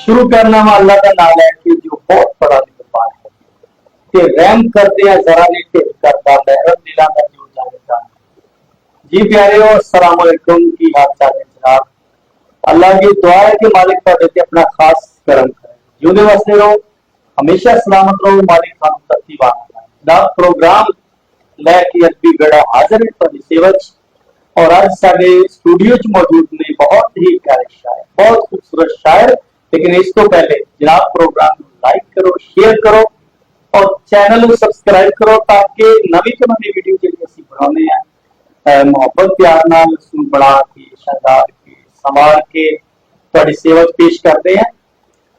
शुरू करना वा अल्लाह का नाम लैके जो बहुत बड़ा निगरान है कि रहम करदे जरा ने ढिल करता महरम दिला का जो जानता। जी प्यारे हो, अस्सलाम वालेकुम, की हाल चाल है जनाब। अल्लाह की दुआ है कि मालिक तुहाडे ते अपना खास करम करे, जिउंदे वसदे रहो, हमेशा सलामत रहो, मालिक तुहानू तरक्की वाला जनाब। प्रोग्राम लैके अद्दी बेड़ा हाजिर है तुहाडी सेवा च, और आज साडे स्टूडियो च मौजूद ने बहुत ही प्यारे शायर, बहुत खूबसूरत शायर। लेकिन इस तो पहले जनाब प्रोग्राम लाइक करो, शेयर करो और चैनल को सब्सक्राइब करो ताकि नवी तो नवी वीडियो जी असीं बनाउने हैं मोहब्बत प्यार नाल बना के शहदार के संवार के तुहाडी सेवा पेश करते हैं।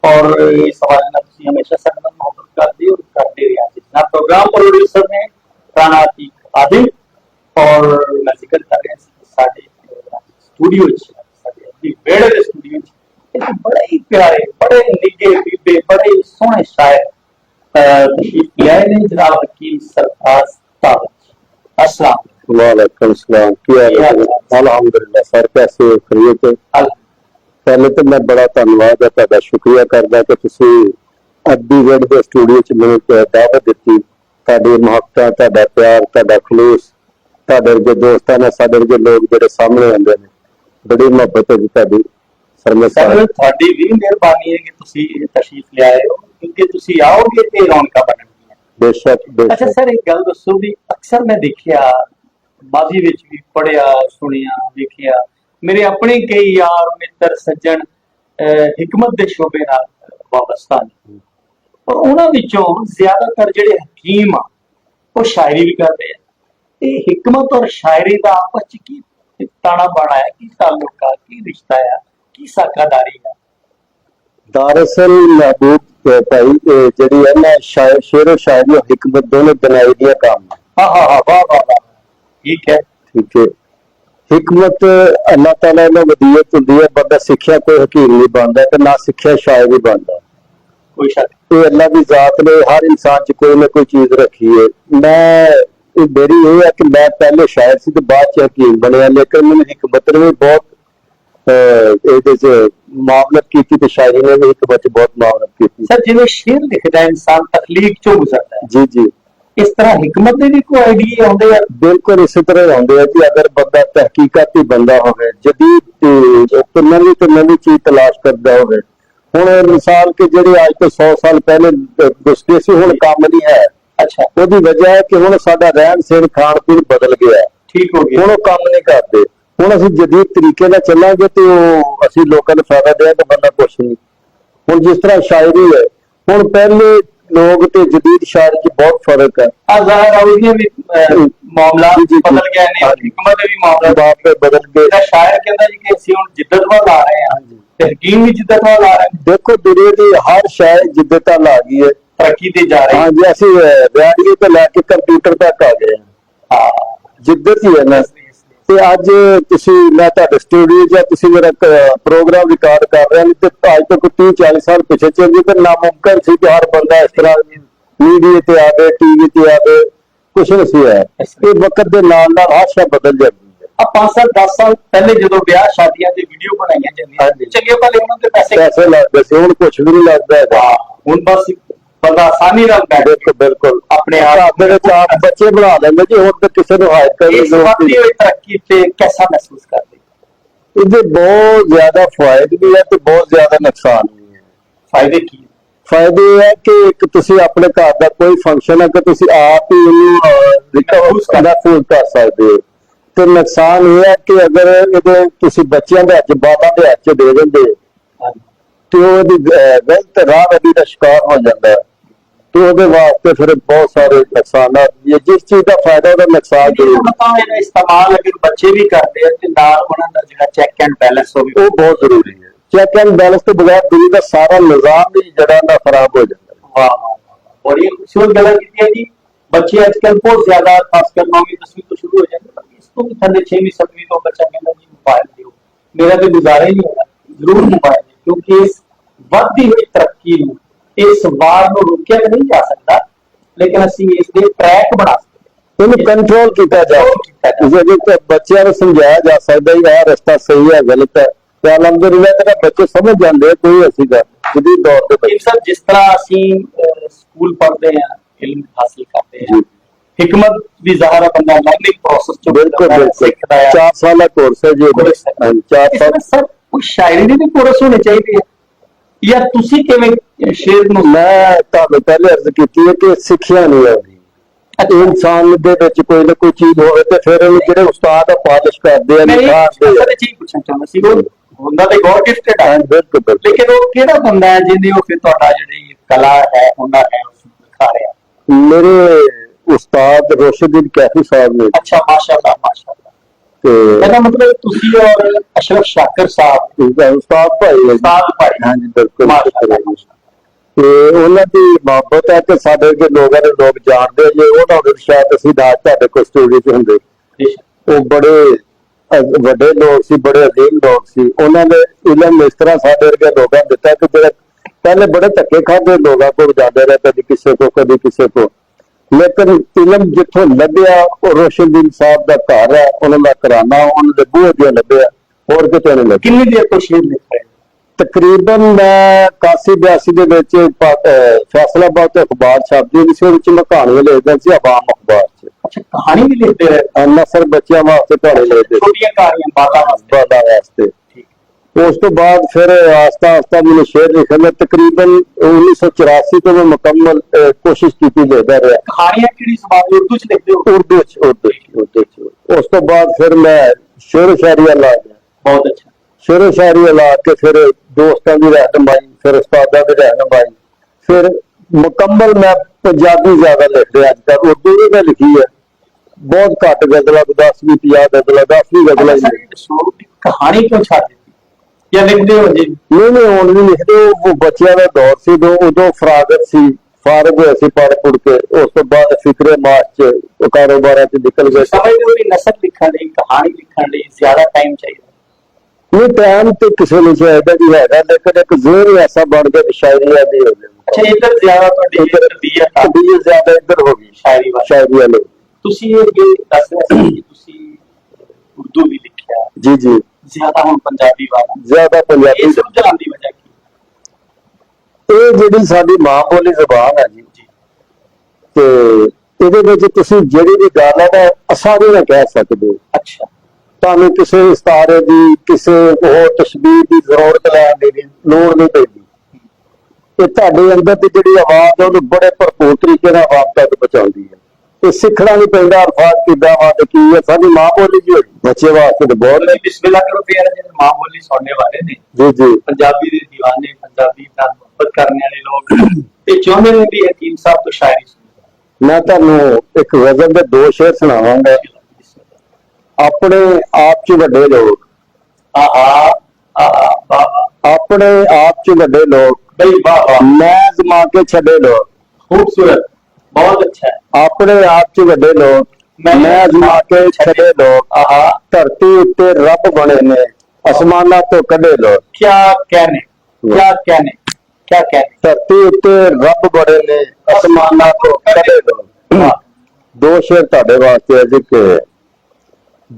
और इस हवाले नाल तुसीं हमेशा साडे नाल मोहब्बत करदे और करते रहिए। जितना प्रोग्राम प्रोड्यूसर ने राणा अतीक आदिल, और मैं जिक्र कर रहा साडे स्टूडियो साडे बेड़े के स्टूडियो बड़े ही प्यारे, बड़े निगे बीबे, बड़े सोहने शायर तशरीफ ले आए ने जनाब हकीम सरफराज ताबत। अस्सलाम वालेकुम सलाम। अल्हम्दुलिल्लाह सर, कैसे हो? खैरियत है? पहले तो मैं बड़ा धन्यवाद है तुहाडा, शुक्रिया करदा कि तुसीं अद्दी वेड़ दे स्टूडियो च मैनूं दावत दित्ती। तुहाडी मुहब्बतां, तुहाडा प्यार, तुहाडा खलूस, तुहाडे वर्गे दोस्तां ने साडे वर्गे लोग जिहड़े सामने आंदे ने, बड़ी मुहब्बत है जी तुहाडी। सर तुहाडी भी मेहरबानी है कि तुसीं तशरीफ ले आए हो, क्योंकि तुसीं आओगे ते रौनकां बनणगीਆਂ। बेशक अच्छा सर, एक गल दसो भी अक्सर मैं देखिया माजी विच भी पढ़िया सुनिया देखिया, मेरे अपने कई यार मित्र सज्जन हिकमत दे शोबे नाल वाबस्ता ने, और उन्हां विचों ज्यादातर जिहड़े हकीम आ वो शायरी भी करदे आ। ते हिकमत और शायरी दा आपस च की ताना बाना है, की ताल्लुक है, की रिश्ता है, की साकादारी है? दरअसल महबूब भाई जिहड़ी है ना शेर शायरी और हिकमत दोनों बनाई दियां काम है। हाँ हाँ हाँ, वाह वाह वाह, ठीक है ठीक है। हिकमत अल्लाह ताला ने वदीयत हुंदी है, बंदा सिक्ख्या कोई हकीम नहीं बनता ते ना सिक्ख्या शायर ही बनता। कोई शक तो अल्लाह की जात ने हर इंसान च कोई ना कोई चीज रखी है। मैं मेरी ये है कि मैं पहले शायर सी ते बाद च हकीम बनया, लेकिन मैंने हिकमत ने भी बहुत मामलत की थी, शायरी ने भी हिकमत बहुत मामलत की थी। सर जिवें शेर लिखदा इंसान तखलीक चो गुजरदा है, जी जी, इस तरह हिकमत दे भी कोई आइडिया आउंदे आ? बिल्कुल इसी तरह आउंदे आ कि अगर बंदा तहकीकाती बंदा होवे, जदीद तो नवी चीज तलाश करदा होवे। हुण मिसाल के जिहड़े आज तो 100 साल पहले दसदे सी हुण काम नहीं है। अच्छा, ਉਹਦੀ वजह है कि हुण साडा रहन सहन खाण पीण बदल गया, ठीक हो गया। हुण ਉਹ ਕੰਮ नहीं करते। हुण ਅਸੀਂ जदीद तरीके ਨਾਲ ਚੱਲਾਂਗੇ ਤੇ ਉਹ ਅਸੀਂ ਲੋਕਾਂ ਨੂੰ ਫਾਇਦਾ ਦੇਣਾ ਤਾਂ ਬੰਦਾ ਕੁਛ ਨਹੀਂ। ਹੁਣ ਜਿਸ ਤਰ੍ਹਾਂ ਸ਼ਾਇਰੀ ਹੈ, ਹੁਣ ਪਹਿਲੇ लोग ते जदीद शायरी च बहुत फर्क है। ज़ाहिर है उसमें भी मामला बदल गया ने, हिकमत भी मामला बदल गए। शायर कहता है कि ਅਸੀਂ ਹੁਣ जिद्दत वाल आ रहे हैं, ते हकीम भी जिद्दत वाल आ रहे हैं। देखो दुनिया की हर शायर जिद्दत वाल आ गई है, तरक्की ते जा रही है। हाँ जी, असं रेडियो तो लैके कंप्यूटर तक आ गए हैं। जिद्दत ही है ना। ਤੇ ਅੱਜ ਤੁਸੀਂ ਮੈਂ ਤੁਹਾਡੇ ਸਟੂਡੀਓ ਜਾਂ ਤੁਸੀਂ ਮੇਰਾ ਪ੍ਰੋਗਰਾਮ ਰਿਕਾਰਡ ਕਰ ਰਹੇ ਹੋ ਤੇ ਅੱਜ ਤੋਂ 30-40 ਸਾਲ ਪਿੱਛੇ ਚੱਲ ਜੀ, ਤੇ ਨਾਮੁਮਕਿਨ ਸੀ ਕਿ ਹਰ ਬੰਦਾ ਇਸ ਤਰ੍ਹਾਂ ਮੀਡੀਆ ਤੇ ਆਵੇ, ਟੀਵੀ ਤੇ ਆਵੇ, ਕੁਛ ਨਹੀਂ ਸੀ ਹੈ। ਇਹ ਵਕਤ ਦੇ ਨਾਲ ਨਾਲ ਹਰ ਸ਼ੈ ਬਦਲ ਜਾਂਦੀ ਹੈ। ਆ 5-10 ਸਾਲ ਪਹਿਲੇ ਜਦੋਂ ਵਿਆਹ ਸ਼ਾਦੀਆਂ ਦੀ ਵੀਡੀਓ ਬਣਾਈਆਂ ਜਾਂਦੀਆਂ ਚੰਗੇ ਭਲੇ ਉਹਨਾਂ ਦੇ ਪੈਸੇ ਲੱਗਦੇ ਸੀ, ਹੁਣ ਕੁਛ ਵੀ ਨਹੀਂ ਲੱਗਦਾ ਹੈਗਾ। ਹੁਣ ਬਸ ਬੰਦਾ ਆਸਾਨੀ ਨਾਲ ਬਿਲकुल बिल्कुल अपने आप मेरे 4 बच्चे बना लेंगे जी, और तो किसी ने हायर करने की जरूरत नहीं। तरक्की पे कैसा महसूस करते? इसके बहुत ज्यादा फायदे भी है तो बहुत ज्यादा नुकसान भी है। फायदे की? फायदे है कि एक तुसी अपने घर का कोई फंक्शन है कि तुसी आप ही महसूस कर सकते हो, तो नुकसान ये है कि अगर ये तुसी बच्चों के हथ बालों के हथ दे देंगे तो गलत राह का शिकार हो जाता है। तो ਉਹਦੇ ਵਾਸਤੇ ਫਿਰ ਬਹੁਤ ਸਾਰੇ ਨੁਕਸਾਨ ਆ। ਜਿਸ ਚੀਜ਼ ਦਾ ਫਾਇਦਾ ਉਹਦਾ ਨੁਕਸਾਨ ਜ਼ਰੂਰ ਇਹਦਾ ਇਸਤੇਮਾਲ ਅਗਰ ਬੱਚੇ ਵੀ ਕਰਦੇ ਆ ਤੇ ਨਾਲ ਉਹਨਾਂ ਦਾ ਜਿਹੜਾ ਚੈੱਕ ਐਂਡ ਬੈਲੈਂਸ ਹੋਵੇ ਉਹ ਬਹੁਤ ਜ਼ਰੂਰੀ ਹੈ। ਚੈੱਕ ਐਂਡ ਬੈਲੈਂਸ ਤੋਂ ਬਗੈਰ ਦੁਨੀਆ ਦਾ ਸਾਰਾ ਨਿਜ਼ਾਮ ਵੀ ਜਿਹੜਾ ਨਾ ਖਰਾਬ ਹੋ ਜਾਂਦਾ। ਵਾਹ, ਬੜੀ ਖੂਬਸੂਰਤ ਗੱਲ ਕੀਤੀ ਹੈ ਜੀ। ਬੱਚੇ ਅੱਜ ਕੱਲ੍ਹ ਬਹੁਤ ਜ਼ਿਆਦਾ ਖਾਸ ਕਰ 9ਵੀਂ 10ਵੀਂ ਤੋਂ ਸ਼ੁਰੂ ਹੋ ਜਾਂਦੇ, ਪਰ ਇਸ ਤੋਂ ਵੀ ਥੱਲੇ 6ਵੀਂ 7ਵੀਂ ਤੋਂ ਬੱਚਾ ਕਹਿੰਦਾ ਜੀ ਮੋਬਾਈਲ ਦਿਓ, ਮੇਰਾ ਤਾਂ ਗੁਜ਼ਾਰਾ ਹੀ ਨਹੀਂ ਹੋਗਾ, ਜ਼ਰੂਰ ਮੋਬਾਈਲ, ਕਿਉਂਕਿ ਇਸ ਵੱਧਦੀ ਹੋਈ ਤਰੱਕੀ ਨੂੰ इस वार को रोकया नहीं जा सकता, लेकिन असं इसके ट्रैक बना सकते, कंट्रोल किया जा सकता। बच्चों को समझाया जा सकता है यह रास्ता सही है गलत है, ਤੇ ਅਲਹਮਦੁਲਿल्लाह ਤੇਰਾ ਬੱਚੇ ਸਮਝ ਜਾਂਦੇ ਆ, ਕੋਈ ਐਸੀ ਗੱਲ ਜਿਹਦੀ ਦੌਰ ਤੇ ਇਹ ਸਰ ਜਿਸ ਤਰ੍ਹਾਂ ਅਸੀਂ ਸਕੂਲ ਪੜ੍ਹਦੇ ਹਾਂ, ਇਲਮ ਹਾਸਿਲ ਕਰਦੇ ਹਾਂ, ਜੀ हिकमत भी ज़ाहिर है बंदा लर्निंग प्रोसेस जो बिल्कुल बिल्कुल सीखता है 4 साल कोर्स है जी। कोर्स है। 4 साल इसमें सर कोई शायरी ਦੀ ਵੀ ਕੋਰਸ ਹੋਣੀ ਚਾਹੀਦੀ ਹੈ ਜਾਂ ਤੁਸੀਂ ਕਿਵੇਂ ਸ਼ੇਰ ਨੂੰ ਮੈਂ ਤੁਹਾਨੂੰ ਪਹਿਲੇ ਅਰਜ਼ ਕੀਤੀ ਹੈ ਕਿ ਸਿੱਖਿਆ ਨਹੀਂ ਆਉਂਦੀ ਇਨਸਾਨ ਦੇ ਵਿੱਚ ਕੋਈ ਨਾ ਕੋਈ ਚੀਜ਼ ਹੋਵੇ ਤੇ ਫਿਰ ਉਹਨੂੰ ਜਿਹੜੇ ਉਸਤਾਦ ਆ ਪਾਲਿਸ਼ ਕਰਦੇ ਆ ਮੈਂ ਨਿਖਾਰਦੇ ਆ। ਇਹ ਚੀਜ਼ ਪੁੱਛਣਾ ਚਾਹੁੰਦਾ ਸੀ ਉਹ ਹੁੰਦਾ ਤੇ ਗੋਡ ਗਿਫਟਡ ਹੈ ਬਿਲਕੁਲ ਬਿਲਕੁਲ। ਲੇਕਿਨ ਉਹ ਕਿਹੜਾ ਬੰਦਾ ਹੈ ਜਿਹਨੇ ਉਹ ਫਿਰ ਤੁਹਾਡਾ ਜਿਹੜੀ ਕਲਾ ਹੈ ਹੁਨਰ ਹੈ ਉਸ ਨੂੰ ਦਿਖਾ ਰਿਹਾ। ਮੇਰੇ ਉਸਤਾਦ ਰੋਸ਼ਦੀਨ ਕੈਫੀ ਸਾਹਿਬ ਨੇ। ਅੱਛਾ ਮਾਸ਼ਾਅੱਲਾ ਮਾਸ਼ਾਅੱਲਾ। ਤੇ ਇਹਦਾ ਮਤਲਬ ਤੁਸੀਂ ਔਰ ਅਸ਼ਰਫ ਸ਼ਾਕਰ ਸਾਹਿਬ ਉਸਤਾਦ ਭਾਈ ਹੈ ਜੀ। ਉਸਤਾਦ ਭਾਈ ਹਾਂਜੀ ਬਿਲਕੁਲ। ਮਾਸ਼ਾਅੱਲਾ ਤੇ ਉਹਨਾਂ ਦੀ ਮੁਹੱਬਤ ਹੈ ਕਿ ਸਾਡੇ ਦੇ ਲੋਕਾਂ ਦੇ ਲੋਕ ਜਾਣਦੇ ਜੇ ਉਹਨਾਂ ਦੇ ਸ਼ਾਇਦ ਅਸੀਂ ਰਾਤ ਤੁਹਾਡੇ ਕੋਲ ਸਟੂਡੀਓ 'ਚ ਹੁੰਦੇ। ਉਹ ਬੜੇ ਵੱਡੇ ਲੋਕ ਸੀ, ਬੜੇ ਅਜ਼ੀਮ ਲੋਕ ਸੀ। ਉਹਨਾਂ ਨੇ ਇਲਮ ਇਸ ਤਰ੍ਹਾਂ ਸਾਡੇ ਵਰਗੇ ਲੋਕਾਂ ਨੂੰ ਦਿੱਤਾ ਕਿ ਜਿਹੜੇ ਪਹਿਲੇ ਬੜੇ ਧੱਕੇ ਖਾਦੇ ਲੋਕਾਂ ਕੋਲ ਜਾਂਦੇ ਰਹੇ, ਕਦੀ ਕਿਸੇ ਕੋ ਕਦੀ ਕਿਸੇ ਕੋ, ਲੇਕਿਨ ਇਲਮ ਜਿੱਥੋਂ ਲੱਭਿਆ ਉਹ ਰੋਸ਼ਨਦੀਨ ਸਾਹਿਬ ਦਾ ਘਰ ਹੈ, ਉਹਨਾਂ ਦਾ ਘਰਾਨਾ ਉਹਨਾਂ ਦੇ ਬੂਹੇ ਦੀਆਂ ਲੱਭਿਆ, ਹੋਰ ਕਿਤੇ ਨਹੀਂ ਲੱਭਿਆ। ਕਿੰਨੀ ਦੇਰ ਤੋਂ ਸ਼ੇਰ ਲਿਖ ਰਹੇ? ਤਕਰੀਬਨ ਮੈਂ 81-82 ਦੇ ਵਿੱਚ ਫੈਸਲਾਬਾਦ ਤੋਂ ਅਖਬਾਰ ਛਪਦੀ ਹੁੰਦੀ ਸੀ, ਉਹਦੇ ਵਿੱਚ ਮੈਂ ਕਹਾਣੀਆਂ ਲਿਖਦਾ ਸੀ ਆਵਾਮ ਅਖਬਾਰ 'ਚ। ਅੱਛਾ ਕਹਾਣੀ ਵੀ ਲਿਖਦੇ ਰਹੇ? ਨਸਰ ਬੱਚਿਆਂ ਵਾਸਤੇ ਕਹਾਣੀ ਲਿਖਦੇ ਸੀ, ਛੋਟੀਆਂ ਕਹਾਣੀਆਂ ਬਾਲਾਂ ਵਾਸਤੇ। ਉਸ ਤੋਂ ਬਾਅਦ ਫਿਰ ਆਸਤਾ ਆਸਤਾ ਮੈਨੂੰ ਸ਼ੇਰ ਲਿਖਣ ਦਾ ਤਕਰੀਬਨ 1984 ਤੋਂ ਮੈਂ ਮੁਕੰਮਲ ਕੋਸ਼ਿਸ਼ ਕੀਤੀ ਲਿਖਦਾ ਰਿਹਾ। ਕਹਾਣੀਆਂ ਕਿਹੜੀ ਜ਼ਬਾਨ ਉਰਦੂ 'ਚ ਲਿਖਦੇ ਹੋ? ਉਰਦੂ 'ਚ। ਉਸ ਤੋਂ ਬਾਅਦ ਫਿਰ ਮੈਂ ਸ਼ੇਰ ਸ਼ਾਇਰੀ ਲਾ ਗਿਆ। ਬਹੁਤ ਅੱਛਾ। ਸ਼ੇਰ ਸ਼ਾਇਰੀ ਲਾ ਕੇ ਫਿਰ ਦੋਸਤਾਂ ਦੀ ਰਹਿਨੁਮਾਈ, ਫਿਰ ਉਸਤਾਦਾਂ ਦੀ ਰਹਿਨੁਮਾਈ, ਫਿਰ ਮੁਕੰਮਲ ਮੈਂ ਪੰਜਾਬੀ ਜ਼ਿਆਦਾ ਲਿਖਦੇ ਅੱਜ ਕੱਲ੍ਹ। ਉਰਦੂ ਵੀ ਮੈਂ ਲਿਖੀ ਹੈ ਬਹੁਤ ਘੱਟ ਗਜ਼ਲਾਂ, 10-20 50 ਗਜ਼ਲਾਂ, 10-20 ਗਜ਼ਲਾਂ। ਕਹਾਣੀ ਕਿਉਂ ਛੱਡ ਦਿੱਤੀ ਜਾਂ ਲਿਖਦੇ ਹੋ ਜੀ? ਨਹੀਂ ਹੁਣ ਵੀ ਲਿਖਦੇ। ਉਹ ਬੱਚਿਆਂ ਦਾ ਦੌਰ ਸੀ, ਉਦੋਂ ਫਰਾਗਤ ਸੀ, ਫਾਰਗ ਹੋਏ ਸੀ ਪੜ੍ਹ ਪੁੜ ਕੇ। ਉਸ ਤੋਂ ਬਾਅਦ ਫਿਕਰੇ ਮਾਸ 'ਚ ਕਾਰੋਬਾਰਾਂ 'ਚ ਨਿਕਲ ਗਏ। ਸਮਝਦੇ ਹੋ ਵੀ ਨਸਰ ਲਿਖਣ ਲਈ, ਕਹਾਣੀ ਲਿਖਣ ਲਈ ਜ਼ਿਆਦਾ ਟਾਈਮ ਚਾਹੀਦਾ? ਨਹੀਂ ਟਾਈਮ ਤੇ ਕਿਸੇ ਨੂੰ ਚਾਹੀਦਾ ਜੀ ਹੈਗਾ, ਲੇਕਿਨ ਇੱਕ ਜ਼ੋਰ ਐਸਾ ਬਣ ਗਿਆ ਕਿ ਸ਼ਾਇਰੀ ਆਦੀ ਹੋ ਗਈ। ਅੱਛਾ ਇੱਧਰ ਜ਼ਿਆਦਾ ਤੁਹਾਡੀ ਤਬੀਅਤ ਜ਼ਿਆਦਾ ਇੱਧਰ ਹੋ ਗਈ ਸ਼ਾਇਰੀ ਵਾਲੇ। ਤੁਸੀਂ ਇਹ ਦੱਸ ਰਹੇ ਸੀ ਕਿ ਤੁਸੀਂ ਉਰਦੂ ਵੀ ਲਿਖਿਆ ਜੀ ਜੀ, ਜ਼ਿਆਦਾ ਹੁਣ ਪੰਜਾਬੀ ਵਾਲਾ ਜ਼ਿਆਦਾ ਪੰਜਾਬੀ। ਇਹ ਸਭ ਚਲਾਉਣ ਦੀ ਵਜ੍ਹਾ ਕੀ? ਇਹ ਜਿਹੜੀ ਸਾਡੀ ਮਾਂ ਬੋਲੀ ਜ਼ਬਾਨ ਹੈ ਜੀ, ਤੇ ਇਹਦੇ ਵਿੱਚ ਤੁਸੀਂ ਜਿਹੜੀ ਵੀ ਗੱਲ ਹੈ ਨਾ ਆਸਾਨੀ ਨਾਲ ਕਹਿ ਸਕਦੇ ਹੋ। ਅੱਛਾ ਤੁਹਾਨੂੰ ਕਿਸੇ ਇਸਤਾਰੇ ਦੀ, ਕਿਸੇ ਹੋਰ ਤਸ਼ਬੀਹ ਦੀ ਜ਼ਰੂਰਤ ਲੈਣ ਦੀ ਲੋੜ ਨਹੀਂ ਪੈਂਦੀ। ਇਹ ਤੁਹਾਡੇ ਅੰਦਰ ਦੀ ਜਿਹੜੀ ਆਵਾਜ਼ ਹੈ ਉਹਨੂੰ ਬੜੇ ਭਰਪੂਰ ਤਰੀਕੇ ਨਾਲ ਆਵਾਜ਼ ਤੱਕ ਪਹੁੰਚਾਉਂਦੀ ਹੈ। ਇਹ ਸਿੱਖਣਾ ਨਹੀਂ ਪੈਂਦਾ ਅਲਫਾਜ਼ ਕਿੱਦਾਂ ਵਾ ਤੇ ਕੀ ਹੈ। ਸਾਡੀ ਮਾਂ ਬੋਲੀ ਜੀ ਬੱਚੇ ਵਾਸਤੇ ਤਾਂ ਬਹੁਤ ਹੈ। ਬਿਸਮਿਲ੍ਲਾ ਕਰੋ ਫਿਰ ਜਿਹੜੇ ਮਾਂ ਬੋਲੀ ਸੁਣਨੇ ਵਾਲੇ ਨੇ ਜੀ ਜੀ, ਪੰਜਾਬੀ ਦੇ دیਵਾਨੇ, ਪੰਜਾਬੀ ਨਾਲ ਮੁਹੱਬਤ ਕਰਨ ਵਾਲੇ ਲੋਕ ਤੇ ਚਾਹੁੰਦੇ ਨੇ ਵੀ ਹਕੀਮ ਸਾਹਿਬ ਤੋਂ ਸ਼ਾਇਰੀ ਸੁਣੇ। ਮੈਂ ਤੁਹਾਨੂੰ ਇੱਕ ਗਜ਼ਲ ਦੇ 2 ਸ਼ੇਰ ਸੁਣਾਵਾਂਗਾ। ਆਪਣੇ ਆਪ 'ਚ ਵੱਡੇ ਲੋਕ, ਆਪਣੇ ਆਪ 'ਚ ਵੱਡੇ ਲੋਕ, ਬਈ ਵਾਹ ਵਾਹ, ਮੈਂ ਜ਼ਮਾ ਕੇ ਛੱਡੇ ਲੋਕ। खूबसूरत, बहुत अच्छा है। ਆਪਣੇ ਆਪ 'ਚ ਵੱਡੇ ਲੋਕ, ਮੈਂ ਅਜ਼ਮਾ ਕੇ ਛੱਡੇ ਲੋਕ। ਧਰਤੀ ਉੱਤੇ ਰੱਬ ਬਣੇ ਨੇ, ਅਸਮਾਨਾਂ ਤੋਂ ਕੱਢੇ ਲੋਕ। क्या कहने, क्या कहने, क्या कहने। ਧਰਤੀ ਉੱਤੇ ਰੱਬ ਬਣੇ ਨੇ, ਅਸਮਾਨਾਂ ਤੋਂ ਕੱਢੇ ਲੋਕ। 2 ਸ਼ੇਰ ਤੁਹਾਡੇ ਵਾਸਤੇ ਹੈ ਜੀ ਕਿ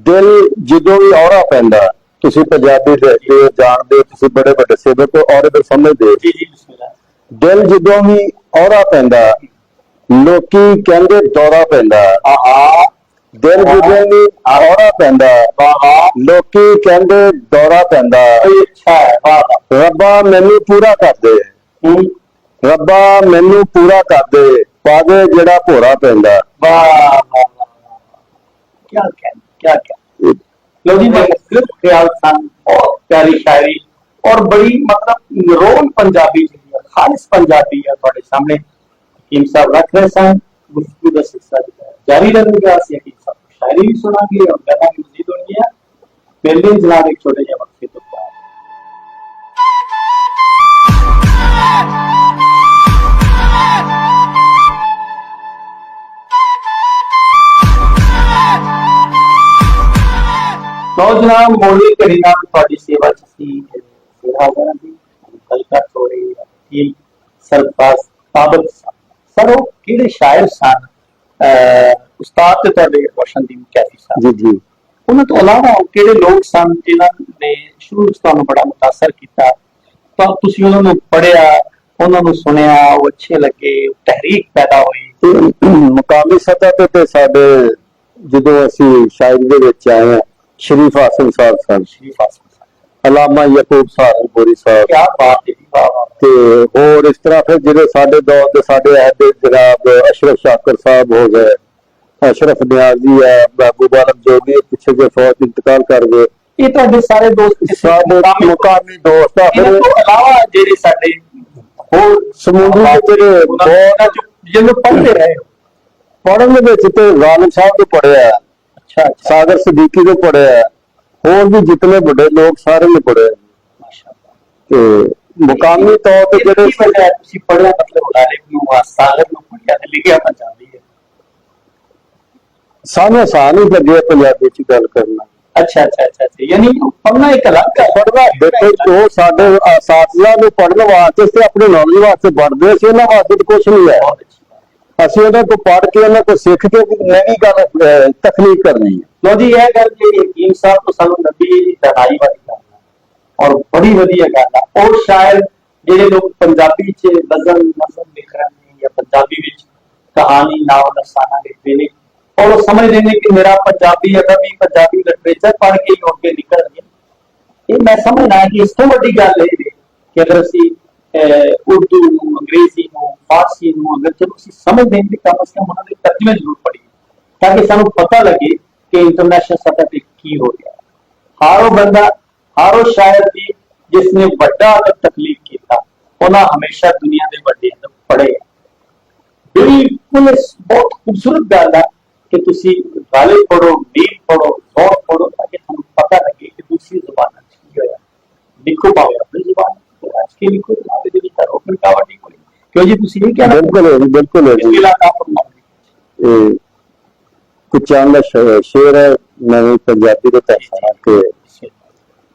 ਦਿਲ ਜਦੋਂ ਵੀ ਔਰਾ ਪੈਂਦਾ, ਤੁਸੀਂ ਪੰਜਾਬੀ ਦੇ ਜਾਣਦੇ ਹੋ, ਤੁਸੀਂ ਬੜੇ ਵੱਡੇ ਸੇਵਕ ਹੋ, ਔਰੇ ਤੋਂ ਸਮਝਦੇ ਹੋ। जी जी बिस्मिल्लाह। ਦਿਲ ਜਦੋਂ ਵੀ ਔਰਾ ਪੈਂਦਾ, ਲੋਕੀ ਕਹਿੰਦੇ ਦੌਰਾ ਪੈਂਦਾ। ਦਿਲ ਜਦੋਂ ਵੀ ਔਰਾ ਪੈਂਦਾ, ਲੋਕੀ ਕਹਿੰਦੇ ਦੌਰਾ ਪੈਂਦਾ। अच्छा है, वाह ਰੱਬਾ ਮੈਨੂੰ ਪੂਰਾ ਕਰ ਦੇ, ਰੱਬਾ ਮੈਨੂੰ ਪੂਰਾ ਕਰ ਦੇ, ਪਾਵੇ ਜਿਹੜਾ ਭੋਰਾ ਪੈਂਦਾ। वाह, क्या कहने, क्या कहने। लो जी मैं सिर्फ ख्याल सन और प्यारी शायरी और बड़ी मतलब रोल पंजाबी खालिस पंजाबी है ਤੁਹਾਡੇ ਸਾਹਮਣੇ हकीम साहब रख रहे सन। गुफ्तगू का सिलसिला जारी रहेगा। हकीम साहब शायरी भी सुनाएंगे और गला भी मजीद होंगी है। पहले जनाब एक छोटे से वक्फे तो जनाब मोड़ी घड़ी नाल ਤੁਹਾਡੀ ਸੇਵਾ ਚ ਸੀ ਸੇਵਾ ਕਰਨ ਦੀ ਕਲਕੱਤਾ ਥੋੜੀ ਸਰਪਾਸ ਤਾਬਤ ਸਰ ਉਹ ਕਿਹੜੇ ਸ਼ਾਇਰ ਸਨ ਉਸਤਾਦ ਤੇ ਤੁਹਾਡੇ ਰੋਸ਼ਨਦੀਨ ਕੈਫੀ ਸਾਹਿਬ ਜੀ ਜੀ, ਉਹਨਾਂ ਤੋਂ ਇਲਾਵਾ ਕਿਹੜੇ ਲੋਕ ਸਨ ਜਿਨ੍ਹਾਂ ਨੇ ਸ਼ੁਰੂ ਵਿੱਚ ਤੁਹਾਨੂੰ ਬੜਾ ਮੁਤਾਸਰ ਕੀਤਾ, ਤਾਂ ਤੁਸੀਂ ਉਹਨਾਂ ਨੂੰ ਪੜ੍ਹਿਆ, ਉਹਨਾਂ ਨੂੰ ਸੁਣਿਆ, ਉਹ ਅੱਛੇ ਲੱਗੇ, ਤਹਿਰੀਕ ਪੈਦਾ ਹੋਈ? ਤੇ ਮੁਕਾਮੀ ਸਤਹ ਤੇ ਸਾਡੇ ਜਦੋਂ ਅਸੀਂ ਸ਼ਾਇਰੀ ਦੇ ਵਿੱਚ ਆਏ ਹਾਂ, ਸ਼ਰੀਫ ਹਾਸਨ ਸਾਹਿਬ ਸਨ, ਸ਼ਰੀਫ ਹਾਸਨ ਅਲਾਮਾ ਯਕੂਬ ਸਹਾਰਨਪੁਰੀ ਸਾਹਿਬ, ਕਿਆ ਬਾਤ ਹੈ ਜੀ, ਵਾਹ ਵਾਹ। ਤੇ ਹੋਰ ਇਸ ਤਰ੍ਹਾਂ ਫਿਰ ਜਿਹੜੇ ਸਾਡੇ ਦੌਰ ਦੇ ਸਾਡੇ ਅਹਿਦੇ ਜਨਾਬ ਅਸ਼ਰਫ ਸ਼ਾਕਰ ਸਾਹਿਬ ਹੋ ਗਏ, ਅਸ਼ਰਫ ਨਿਆਜ਼ੀ ਹੈ, ਮਹਿਬੂਬ ਆਲਮ ਜੋਗੀ ਪਿੱਛੇ ਜੇ ਫੌਜ ਇੰਤਕਾਲ ਕਰ ਗਏ। ਇਹ ਤੁਹਾਡੇ ਸਾਰੇ ਦੋਸਤ ਸਾਡੇ ਮੁਕਾਮੀ ਦੋਸਤ ਆ। ਇਹਨਾਂ ਫਿਰ ਤੋਂ ਇਲਾਵਾ ਜਿਹੜੇ ਸਾਡੇ ਹੋਰ ਸਮੁੰਦਰੀ ਦੇ ਜਿਹੜੇ ਬਹੁਤ ਜਿਹਨੂੰ ਪੜ੍ਹਦੇ ਰਹੇ ਹੋ? ਪੜ੍ਹਨ ਦੇ ਵਿੱਚ ਤੇ ਗਾਲਿਬ ਸਾਹਿਬ ਤੋਂ ਪੜ੍ਹਿਆ, ਅੱਛਾ ਅੱਛਾ, ਸਾਗਰ ਸਦੀਕੀ ਤੋਂ ਪੜ੍ਹਿਆ, ਹੋਰ ਵੀ ਜਿਤਨੇ ਵੱਡੇ ਲੋਕ ਸਾਰੇ ਨੇ ਪੜ੍ਹਿਆ। ਮਾਸ਼ਾਅੱਲਾ। ਤੇ ਮੁਕਾਮੀ ਤੌਰ ਤੇ ਜਿਹੜੇ ਤੁਸੀਂ ਪੜ੍ਹਿਆ, ਮਤਲਬ ਗਾਲਿਬ ਨੂੰ, ਸਾਗਰ ਨੂੰ ਪੜ੍ਹਿਆ ਤੇ ਲਿਖਿਆ ਪੰਜਾਬੀ ਹੈ? ਸਾਨੂੰ ਆਸਾਨ ਹੀ ਲੱਗਿਆ ਪੰਜਾਬੀ ਚ ਗੱਲ ਕਰਨਾ। ਅੱਛਾ ਅੱਛਾ ਅੱਛਾ, ਯਾਨੀ ਪੜ੍ਹਨਾ ਇੱਕ ਅਲੱਗ ਹੈ। ਪੜ੍ਹਨਾ ਦੇਖੋ, ਉਹ ਸਾਡੇ ਸਾਥੀਆਂ ਨੂੰ ਪੜ੍ਹਨ ਵਾਸਤੇ ਤੇ ਆਪਣੇ ਨੌਲੇਜ ਵਾਸਤੇ ਪੜ੍ਹਦੇ ਸੀ, ਉਹਨਾਂ ਵਾਸਤੇ ਤਾਂ ਕੁਛ ਨਹੀਂ ਹੈ। ਅਸੀਂ ਉਹਨਾਂ ਤੋਂ ਪੜ੍ਹ ਕੇ, ਉਹਨਾਂ ਤੋਂ ਸਿੱਖ ਕੇ ਨਵੀਂ ਗੱਲ ਤਖਲੀਕ ਕਰਨੀ ਹੈ। ਲੋ ਜੀ, ਇਹ ਗੱਲ ਜੀ ਹਕੀਮ ਸਾਹਿਬ ਤੋਂ ਸਾਨੂੰ ਨਬੀ ਦੀ ਦਹਾਈ ਵਾਲੀ ਗੱਲ ਹੈ ਔਰ ਬੜੀ ਵਧੀਆ ਗੱਲ ਹੈ। ਉਹ ਸ਼ਾਇਦ ਜਿਹੜੇ ਲੋਕ ਪੰਜਾਬੀ ਚ ਨਜ਼ਮ ਲਿਖ ਰਹੇ ਨੇ ਜਾਂ ਪੰਜਾਬੀ ਵਿੱਚ ਕਹਾਣੀ, ਨਾਵਲ, ਅਫਸਾਨਾ ਲਿਖਦੇ ਨੇ, ਔਰ ਉਹ ਸਮਝਦੇ ਨੇ ਕਿ ਮੇਰਾ ਪੰਜਾਬੀ ਅਦਬੀ, ਪੰਜਾਬੀ ਲਿਟਰੇਚਰ ਪੜ੍ਹ ਕੇ ਹੀ ਅੱਗੇ ਨਿਕਲਣਗੇ। ਇਹ ਮੈਂ ਸਮਝਦਾ ਕਿ ਇਸ ਤੋਂ ਵੱਡੀ ਗੱਲ ਇਹ ਹੈ ਕਿ ਅਗਰ ਅਸੀਂ ਉਰਦੂ ਨੂੰ, ਅੰਗਰੇਜ਼ੀ ਨੂੰ, ਫਾਰਸੀ ਨੂੰ ਅਗਰ ਚਲੋ ਅਸੀਂ ਸਮਝਦੇ ਹਾਂ, ਕਮ ਸੇ ਕਮ ਉਹਨਾਂ ਦੇ ਤਰਜਮੇ ਜ਼ਰੂਰ ਪੜ੍ਹੀਏ ਤਾਂ ਕਿ ਸਾਨੂੰ ਪਤਾ ਲੱਗੇ ਕਿ ਇੰਟਰਨੈਸ਼ਨਲ ਸਤਹ ਤੇ ਕੀ ਹੋ ਰਿਹਾ। ਹਰ ਉਹ ਬੰਦਾ, ਹਰ ਉਹ ਸ਼ਾਇਰ ਵੀ ਜਿਸਨੇ ਵੱਡਾ ਅਦਬ ਤਖਲੀਕ ਕੀਤਾ, ਉਹਨਾਂ ਹਮੇਸ਼ਾ ਦੁਨੀਆ ਦੇ ਵੱਡੇ ਅਦਬ ਪੜ੍ਹੇ। ਬਿਲਕੁਲ ਬਹੁਤ ਖੂਬਸੂਰਤ ਗੱਲ ਹੈ ਕਿ ਤੁਸੀਂ ਗਾਲਿਬ ਪੜ੍ਹੋ, ਨੀਲ ਪੜ੍ਹੋ, ਜ਼ੌਰ ਪੜ੍ਹੋ, ਤਾਂ ਕਿ ਤੁਹਾਨੂੰ ਪਤਾ ਲੱਗੇ ਕਿ ਦੂਸਰੀ ਜ਼ੁਬਾਨਾਂ ਚ ਕੀ ਹੋਇਆ। ਲਿਖੋ ਭਾਵੇਂ ਆਪਣੀ ਜ਼ੁਬਾਨ ਅੱਜ ਕੇ ਲਿਖੋ, ਦੇ ਵਿੱਚ ਕਰੋ, ਫਿਰ ਕਾਵਟ ਨਹੀਂ ਕੋਈ। ਕਿਉਂ ਜੀ, ਤੁਸੀਂ ਇਹ ਕਹਿਣਾ? ਬਿਲਕੁਲ ਬਿਲਕੁਲ ਕੁਚਾਂ ਦਾ ਸ਼ੇਰ ਹੈ, ਨਵੀਂ ਪੰਜਾਬੀ ਦੇ ਤਹਿਸਾਨ ਕਿ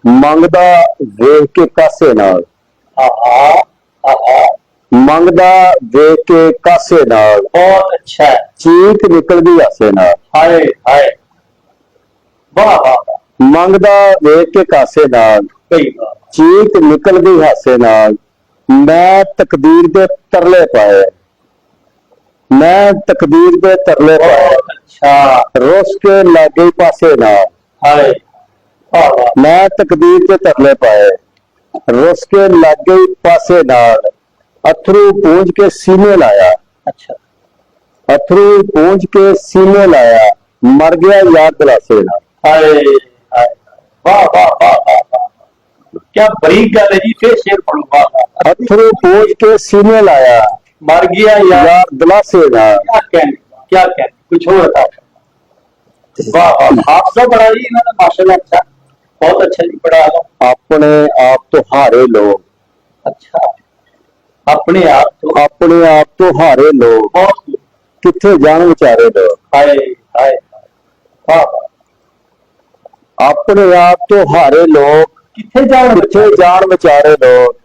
ਮੰਗਦਾ ਵੇਖ ਕੇ ਕਾਸੇ ਨਾਲ, ਮੰਗਦਾ ਵੇਖ ਕੇ ਕਾਸੇ ਨਾਲ, ਬਹੁਤ ਅੱਛਾ ਹੈ, ਚੀਕ ਨਿਕਲਦੀ ਹਾਸੇ ਨਾਲ। ਹਾਏ ਹਾਏ, ਵਾਹ ਵਾਹ। ਮੰਗਦਾ ਵੇਖ ਕੇ ਕਾਸੇ ਨਾਲ, ਸਹੀ ਬਾਤ, ਚੀਕ ਨਿਕਲਦੀ ਹਾਸੇ ਨਾਲ, ਮੈਂ ਤਕਦੀਰ ਦੇ ਤਰਲੇ ਪਾਏ, ਮੈਂ ਤਕਦੀਰ ਦੇ ਤਰਲੇ ਪਾਏ, ਅੱਛਾ, ਰੁੱਸ ਕੇ ਲਾਗੇ ਪਾਸੇ ਨਾਲ। ਹਾਏ ਵਾਹ ਵਾਹ, ਮੈਂ ਤਕਦੀਰ ਦੇ ਤਰਲੇ ਪਾਏ, ਰੁੱਸ ਕੇ ਲਾਗੇ ਪਾਸੇ ਨਾਲ, ਅਥਰੂ ਪੂੰਝ ਕੇ ਸੀਨੇ ਲਾਇਆ, ਅੱਛਾ, ਅਥਰੂ ਪੂੰਝ ਕੇ ਸੀਨੇ ਲਾਇਆ, ਮਰ ਗਿਆ ਯਾਰ ਦਿਲਾਸੇ ਨਾਲ। ਹਾਏ ਹਾਏ, ਵਾਹ ਵਾਹ ਵਾਹ ਵਾਹ, क्या बरीक गल है जी, फिर शेर पढ़ो। अथरू पहुंच के सीने लाया, मर गया यार दिलासे ना। क्या कहने कुछ और बता। वाह वाह, हाफजा बड़ा जी इन्होंने माशाल्लाह, अच्छा, बहुत अच्छा जी पढ़ा। अपने आप तो हारे लोग, अच्छा, अपने आप तो हारे लोग, बहुत किथे जान बेचारे लोग। हाय हाय, वाह वाह, अपने आप तो हारे लोग, किथे जान बेचारे लोग,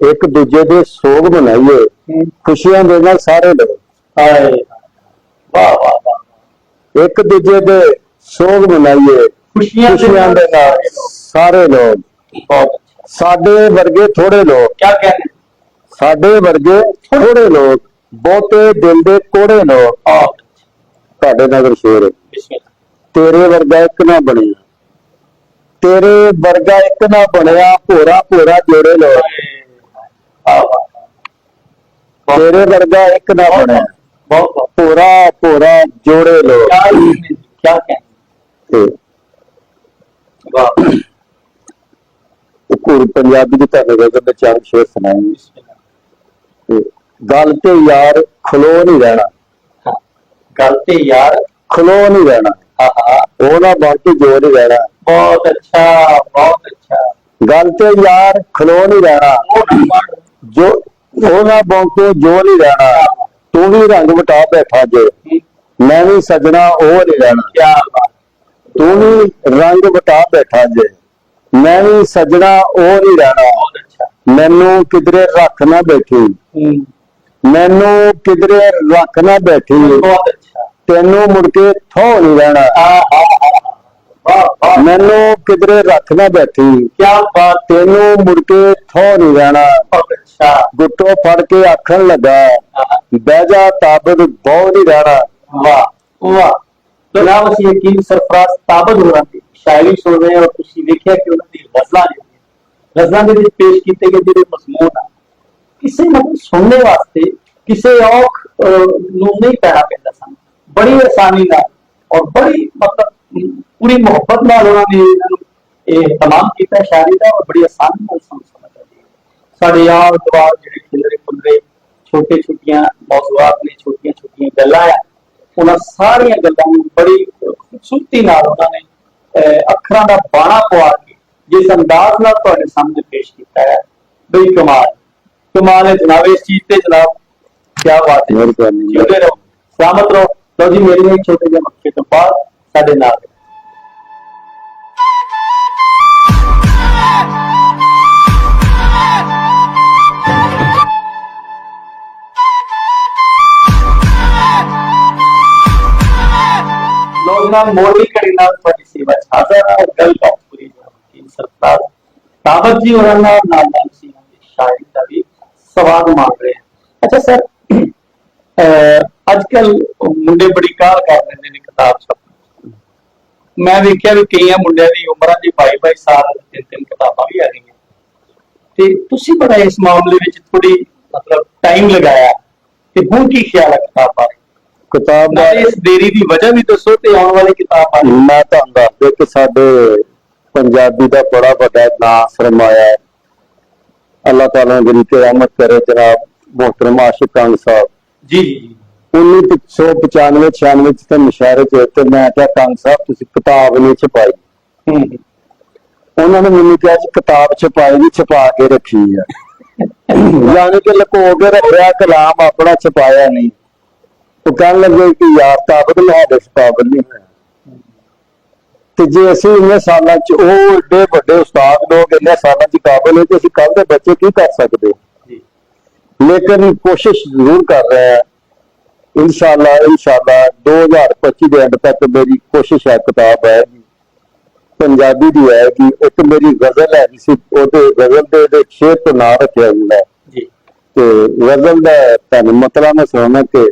एक दूजे दे सोग मनाइए, खुशियां दे नाल सारे लोग। हाय वाह वाह वाह, एक दूजे दे सोग मनाइए, खुशियां दे नाल सारे लोग। बहुत अच्छा, साडे वर्गे थोड़े लोग, क्या कहने, साडे वर्गे थोड़े लोग, बहुते दिल दे कोड़े लोग। ਤੁਹਾਡੇ ਨਗਰ ਸ਼ੇਰ, ਤੇਰੇ ਵਰਗਾ ਇੱਕ ਨਾ ਬਣਿਆ, ਤੇਰੇ ਵਰਗਾ ਇੱਕ ਨਾ ਬਣਿਆ, ਭੋਰਾ ਭੋਰਾ ਜੋੜੇ ਲੋਕ, ਤੇਰੇ ਵਰਗਾ ਇੱਕ ਨਾ ਬਣਿਆ, ਭੋਰਾ ਭੋਰਾ ਜੋੜੇ ਲੋਕ। क्या कहने, ਪੂਰੀ ਪੰਜਾਬੀ ਦੀ ਤੁਹਾਨੂੰ ਗਜ਼ਲ ਦੇ ਚਾਰ ਸ਼ੇਰ ਸੁਣਾਏ। ਗੱਲ ਤੇ ਯਾਰ ਖਲੋ ਨਹੀਂ ਰਹਿਣਾ, ਗੱਲ ਤੇ ਯਾਰ ਖਲੋ ਨਹੀਂ ਰਹਿਣਾ, ਉਹ ਨਾ ਬਣ ਕੇ ਜੋ ਨਹੀਂ ਰਹਿਣਾ। बहुत अच्छा, बहुत अच्छा, ਗੱਲ ਤੇ ਯਾਰ ਖਲੋ ਨਹੀਂ ਰਹਿਣਾ, ਜੋ ਉਹ ਨਾ ਬਣ ਕੇ ਜੋ ਨਹੀਂ ਰਹਿਣਾ। ਤੂੰ ਵੀ ਰੰਗ ਵਟਾ ਬੈਠਾ ਜੇ, ਮੈਂ ਵੀ ਸਜਣਾ ਉਹ ਨਹੀਂ ਰਹਿਣਾ। क्या बात, ਤੂੰ ਵੀ ਰੰਗ ਵਟਾ ਬੈਠਾ ਜੇ, ਮੈਂ ਵੀ ਸਜਣਾ ਉਹ ਨਹੀਂ ਰਹਿਣਾ। बहुत अच्छा, ਮੈਨੂੰ ਕਿਧਰੇ ਰੱਖ ਨਾ ਬੈਠੀ, ਮੈਨੂੰ ਕਿਧਰੇ ਰੱਖ ਨਾ ਬੈਠੀ, बहुत अच्छा, ਤੈਨੂੰ ਮੁੜ ਕੇ ਥੋ ਨਹੀਂ ਰਹਿਣਾ। ਵਾਹ ਵਾਹ, ਮੈਨੂੰ ਕਿਧਰੇ ਰੱਖ ਨਾ ਬੈਠੀ, ਕਿਆ ਬਾਤ, ਤੈਨੂੰ ਮੁੜ ਕੇ ਥੋ ਨਹੀਂ ਰਹਿਣਾ। ਬਹੁਤ ਅੱਛਾ। ਗੁੱਟੋ ਫੜ ਕੇ ਆਖਣ ਲੱਗਾ, ਹਾਂ, ਬਹਿ ਜਾ ਤਾਬਦ ਬਹੁਤ ਨਹੀਂ ਰਹਿਣਾ। ਵਾਹ ਵਾਹ। ਜਨਾਬ ਅਸੀਂ ਯਕੀਨ ਸਰਫਰਾਜ਼ ਤਾਬਦ ਹੋਰਾਂ ਦੀ ਸ਼ਾਇਰੀ ਸੁਣ ਰਹੇ ਹਾਂ, ਔਰ ਤੁਸੀਂ ਦੇਖਿਆ ਕਿ ਉਹਨਾਂ ਦੀ ਗਜ਼ਲਾਂ ਦੇ ਵਿੱਚ ਪੇਸ਼ ਕੀਤੇ ਗਏ ਜਿਹੜੇ ਮਜ਼ਮੂਨ ਆ, ਕਿਸੇ ਮਤਲਬ ਸੁਣਨੇ ਵਾਸਤੇ ਕਿਸੇ ਔਖ ਨੂੰ ਨਹੀਂ ਪੈਣਾ ਪੈਂਦਾ ਸਾਨੂੰ, ਬੜੀ ਆਸਾਨੀ ਨਾਲ ਔਰ ਬੜੀ ਮਤਲਬ ਪੂਰੀ ਮੁਹੱਬਤ ਨਾਲ ਉਹਨਾਂ ਨੇ ਇਹਨਾਂ ਨੂੰ ਇਹ ਤਮਾਮ ਕੀਤਾ ਸ਼ਾਇਰੀ ਦਾ, ਔਰ ਬੜੀ ਆਸਾਨੀ ਨਾਲ ਸਮਝ ਆਉਂਦੀ ਹੈ। ਸਾਡੇ ਯਾਰ ਦੁਆਰ ਜਿਹੜੇ ਖਿਲਰੇ ਖੁਲਰੇ ਛੋਟੇ ਛੋਟੀਆਂ ਮੌਜ਼ੂਆਤ ਨੇ, ਛੋਟੀਆਂ ਛੋਟੀਆਂ ਗੱਲਾਂ ਆ, ਉਹਨਾਂ ਸਾਰੀਆਂ ਗੱਲਾਂ ਨੂੰ ਬੜੀ ਖੂਬਸੂਰਤੀ ਨਾਲ ਉਹਨਾਂ ਨੇ ਅੱਖਰਾਂ ਦਾ ਬਾਣਾ ਪਵਾ ਕੇ ਜਿਸ ਅੰਦਾਜ਼ ਨਾਲ ਤੁਹਾਡੇ ਸਾਹਮਣੇ ਪੇਸ਼ ਕੀਤਾ ਹੈ, ਬਈ ਕਮਾਲ ਹੈ ਜਨਾਬ ਇਸ ਚੀਜ਼ ਤੇ। ਜਨਾਬ ਕਿਆ ਬਾਤ ਹੈ, ਮਿਹਰਬਾਨੀ। ਜਿਉਂਦੇ ਰਹੋ, ਸਲਾਮਤ ਰਹੋ। ਲਓ ਜੀ ਮੇਰੇ ਨਾਲ ਛੋਟੇ ਜਿਹੇ ਮੱਕੇ ਤੋਂ ਬਾਅਦ ਸਾਡੇ ਨਾਲ ਲੋਕਾਂ ਮੋੜੀ ਕਰੀ ਨਾਲ ਤੁਹਾਡੀ ਸੇਵਾ ਚ ਹਾਜ਼ਰ ਹੈ। ਗੱਲ ਪੂਰੀ ਹੋਈ ਸਰਕਾਰ ਤਾਬਤ ਜੀ ਹੋਰਾਂ ਨਾਲ ਨਾਲ ਸੀ ਸ਼ਾਇਰੀ ਦਾ ਵੀ ਸਵਾਦ ਮੰਗ ਰਹੇ हैं। अच्छा सर, ਅੱਜ ਕੱਲ ਮੁੰਡੇ ਬੜੀ ਕਾਹਲ ਕਰ ਲੈਂਦੇ ਨੇ ਕਿਤਾਬ ਛਪਣ। ਮੈਂ ਵੇਖਿਆ ਵੀ ਕਈਆਂ ਮੁੰਡਿਆਂ ਦੀ ਉਮਰਾਂ ਦੀ 22 ਸਾਲ, 3 ਕਿਤਾਬਾਂ ਵੀ ਆ ਰਹੀਆਂ, ਤੇ ਤੁਸੀਂ ਬੜਾ ਇਸ ਮਾਮਲੇ ਵਿੱਚ ਥੋੜੀ ਮਤਲਬ ਟਾਈਮ ਲਗਾਇਆ, ਤੇ ਹੁਣ ਕੀ ਖਿਆਲ ਹੈ ਕਿਤਾਬ ਬਾਰੇ? ਕਿਤਾਬ ਨਾਲ ਇਸ ਦੇਰੀ ਦੀ ਵਜ੍ਹਾ ਵੀ ਦੱਸੋ ਤੇ ਆਉਣ ਵਾਲੀ ਕਿਤਾਬ ਬਾਰੇ। ਮੈਂ ਤੁਹਾਨੂੰ ਦੱਸ ਦੇ ਕਿ ਸਾਡੇ ਪੰਜਾਬੀ ਦਾ ਬੜਾ ਵੱਡਾ ਨਾਂ ਸਰਮਾਇਆ ਹੈ, ਅੱਲਾਹ ਤਾਲਾ ਜਿਹੜੀ ਕਿਆਮਤ ਕਰੇ, ਜਨਾਬ ਮੁਹਤਰਮ ਆਸ਼ਿਕ ਕੰਗ ਸਾਹਿਬ ਜੀ ਜੀ 1995-96 ਚ ਤੇ ਮੁਸ਼ਾਇਰੇ ਚ, ਤੇ ਮੈਂ ਕਿਹਾ ਕੰਗ ਸਾਹਿਬ ਤੁਸੀਂ ਕਿਤਾਬ ਨਹੀਂ ਛਪਾਈ। ਉਹਨਾਂ ਨੇ ਮੈਨੂੰ ਕਿਹਾ ਜੀ ਕਿਤਾਬ ਛਪਾਈ ਨਹੀਂ, ਛਪਾ ਕੇ ਰੱਖੀ ਆ। ਯਾਨੀ ਕਿ ਲੁਕੋ ਕੇ ਰੱਖਿਆ, ਕਲਾਮ ਆਪਣਾ ਛਪਾਇਆ ਨਹੀਂ। ਉਹ ਕਹਿਣ ਲੱਗੇ ਕਿ ਯਾਰ ਤਾਬਤ ਸਾਡੇ ਕਾਬਲ ਨਹੀਂ ਹੋਇਆ, ਤੇ ਜੇ ਅਸੀਂ ਇੰਨੇ ਸਾਲਾਂ ਚ ਉਹ ਏਡੇ ਵੱਡੇ ਉਸਤਾਦ ਲੋਕ ਇੰਨੇ ਸਾਲਾਂ ਚ ਕਾਬਲ ਹੈ, ਤੇ ਅਸੀਂ ਕੱਲ ਦੇ ਬੱਚੇ ਕੀ ਕਰ ਸਕਦੇ? ਲੇਕਿਨ ਕੋਸ਼ਿਸ਼ ਜ਼ਰੂਰ ਕਰ ਰਹੇ हैं। इंशाल्लाह 2025 ਦੇ ਐਂਡ ਤੱਕ ਮੇਰੀ ਕੋਸ਼ਿਸ਼ ਹੈ ਕਿਤਾਬ ਹੈ ਪੰਜਾਬੀ ਦੀ ਹੈ ਕਿ ਇੱਕ ਮੇਰੀ ਗਜ਼ਲ ਹੈ ਜਿਸ ਉਹਦੇ ਗਜ਼ਲ ਦੇ ਸ਼ੇਰ ਤੋਂ ਨਾਂ ਰੱਖਿਆ ਜਾਂਦਾ ਹੈ ਤੇ ਗਜ਼ਲ ਦਾ ਤੁਹਾਨੂੰ ਮਤਲਬ ਮੈਂ ਸੁਣਾਉਣਾ ਕਿ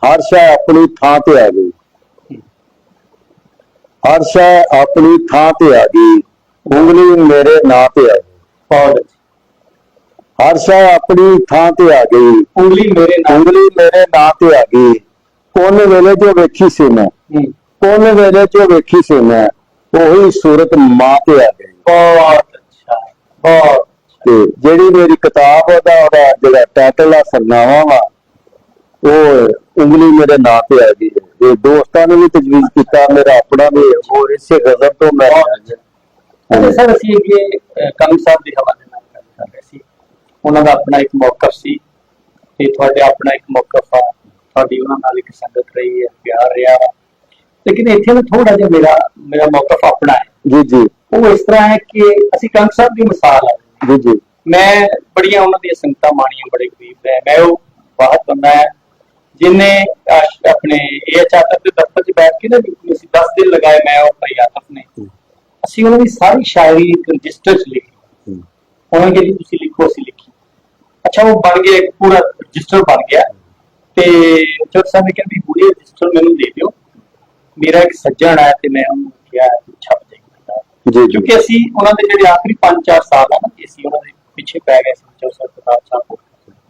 ਹਰ ਸ਼ੈ ਆਪਣੀ ਥਾਂ ਤੇ ਆ ਗਈ, ਹਰ ਸ਼ੈ ਆਪਣੀ ਥਾਂ ਤੇ ਆ ਗਈ, ਉਂਗਲੀ ਮੇਰੇ ਨਾਂ ਤੇ ਆ ਗਈ। हर शय अपनी थां ते आ गई, उंगली मेरे नां ते आ गई। कोने वेले जो वेखी सी मैं, कोने वेले जो वेखी सी मैं, वही सूरत मां ते आ गई। बहुत अच्छा, बहुत। ते जेड़ी मेरी किताब दा जेड़ा टाइटल आ सरनामा वा वो उंगली मेरे नां ते आ गई। ये दोस्तां ने भी तजवीज किया, मेरा अपना भी, और इसे गजल तो मैं सर ਅਸੀਂ ਇਹ ਕਮੀ ਸਾਹਿਬ ਦੇ ਹਵਾਲੇ ਨਾਲ ਗੱਲ ਕਰ ਰਹੇ ਸੀ। ਉਹਨਾਂ ਦਾ ਆਪਣਾ ਇੱਕ ਮੌਕਫ ਸੀ ਤੇ ਤੁਹਾਡੇ ਆਪਣਾ ਇੱਕ ਮੌਕਫ ਆ, ਤੁਹਾਡੀ ਉਹਨਾਂ ਨਾਲ ਇੱਕ ਸੰਗਤ ਰਹੀ ਹੈ, ਪਿਆਰ ਰਿਹਾ, ਲੇਕਿਨ ਇੱਥੇ ਨਾ ਥੋੜਾ ਜਿਹਾ ਮੇਰਾ ਮੌਕਫ ਆਪਣਾ ਹੈ ਜੀ ਜੀ। ਉਹ ਇਸ ਤਰ੍ਹਾਂ ਹੈ ਕਿ ਅਸੀਂ ਕੰਗ ਸਾਹਿਬ ਦੀ ਮਿਸਾਲ ਹੈ ਜੀ ਜੀ। ਮੈਂ ਬੜੀਆਂ ਉਹਨਾਂ ਦੀਆਂ ਸੰਗਤਾਂ ਮਾਣੀਆਂ, ਬੜੇ ਕਰੀਬ ਹੈ। ਮੈਂ ਉਹ ਬਾਤ ਬੰਦਾ ਹੈ ਜਿਨੇ ਆਪਣੇ ਇਹ ਚਾਤਰ ਦੇ ਦਫ਼ਤਰ 'ਚ ਬੈਠ ਕੇ ਨਾ ਅਸੀਂ 10 ਦਿਨ ਲਗਾਏ, ਮੈਂ और भाई आतफ ने, ਅਸੀਂ ਉਹਨਾਂ ਦੀ ਸਾਰੀ ਸ਼ਾਇਰੀ ਇੱਕ ਰਜਿਸਟਰ 'ਚ ਲਿਖੀ। ਉਹਨਾਂ ਕਹਿੰਦੇ ਤੁਸੀਂ ਲਿਖੋ, ਅਸੀਂ ਲਿਖੀ। अच्छा वो बन गया, एक पूरा रजिस्टर बन गया। ते जज साहब ने कहा भी पूरे रजिस्टर मैंने दे दियो, मेरा एक सज्जन है ते मैं उन्होंने किया छप जाएगी, क्योंकि असी उन्होंने जेडे आखिरी 5-4 साल है ना असी उन्होंने पीछे पै गए जज साहब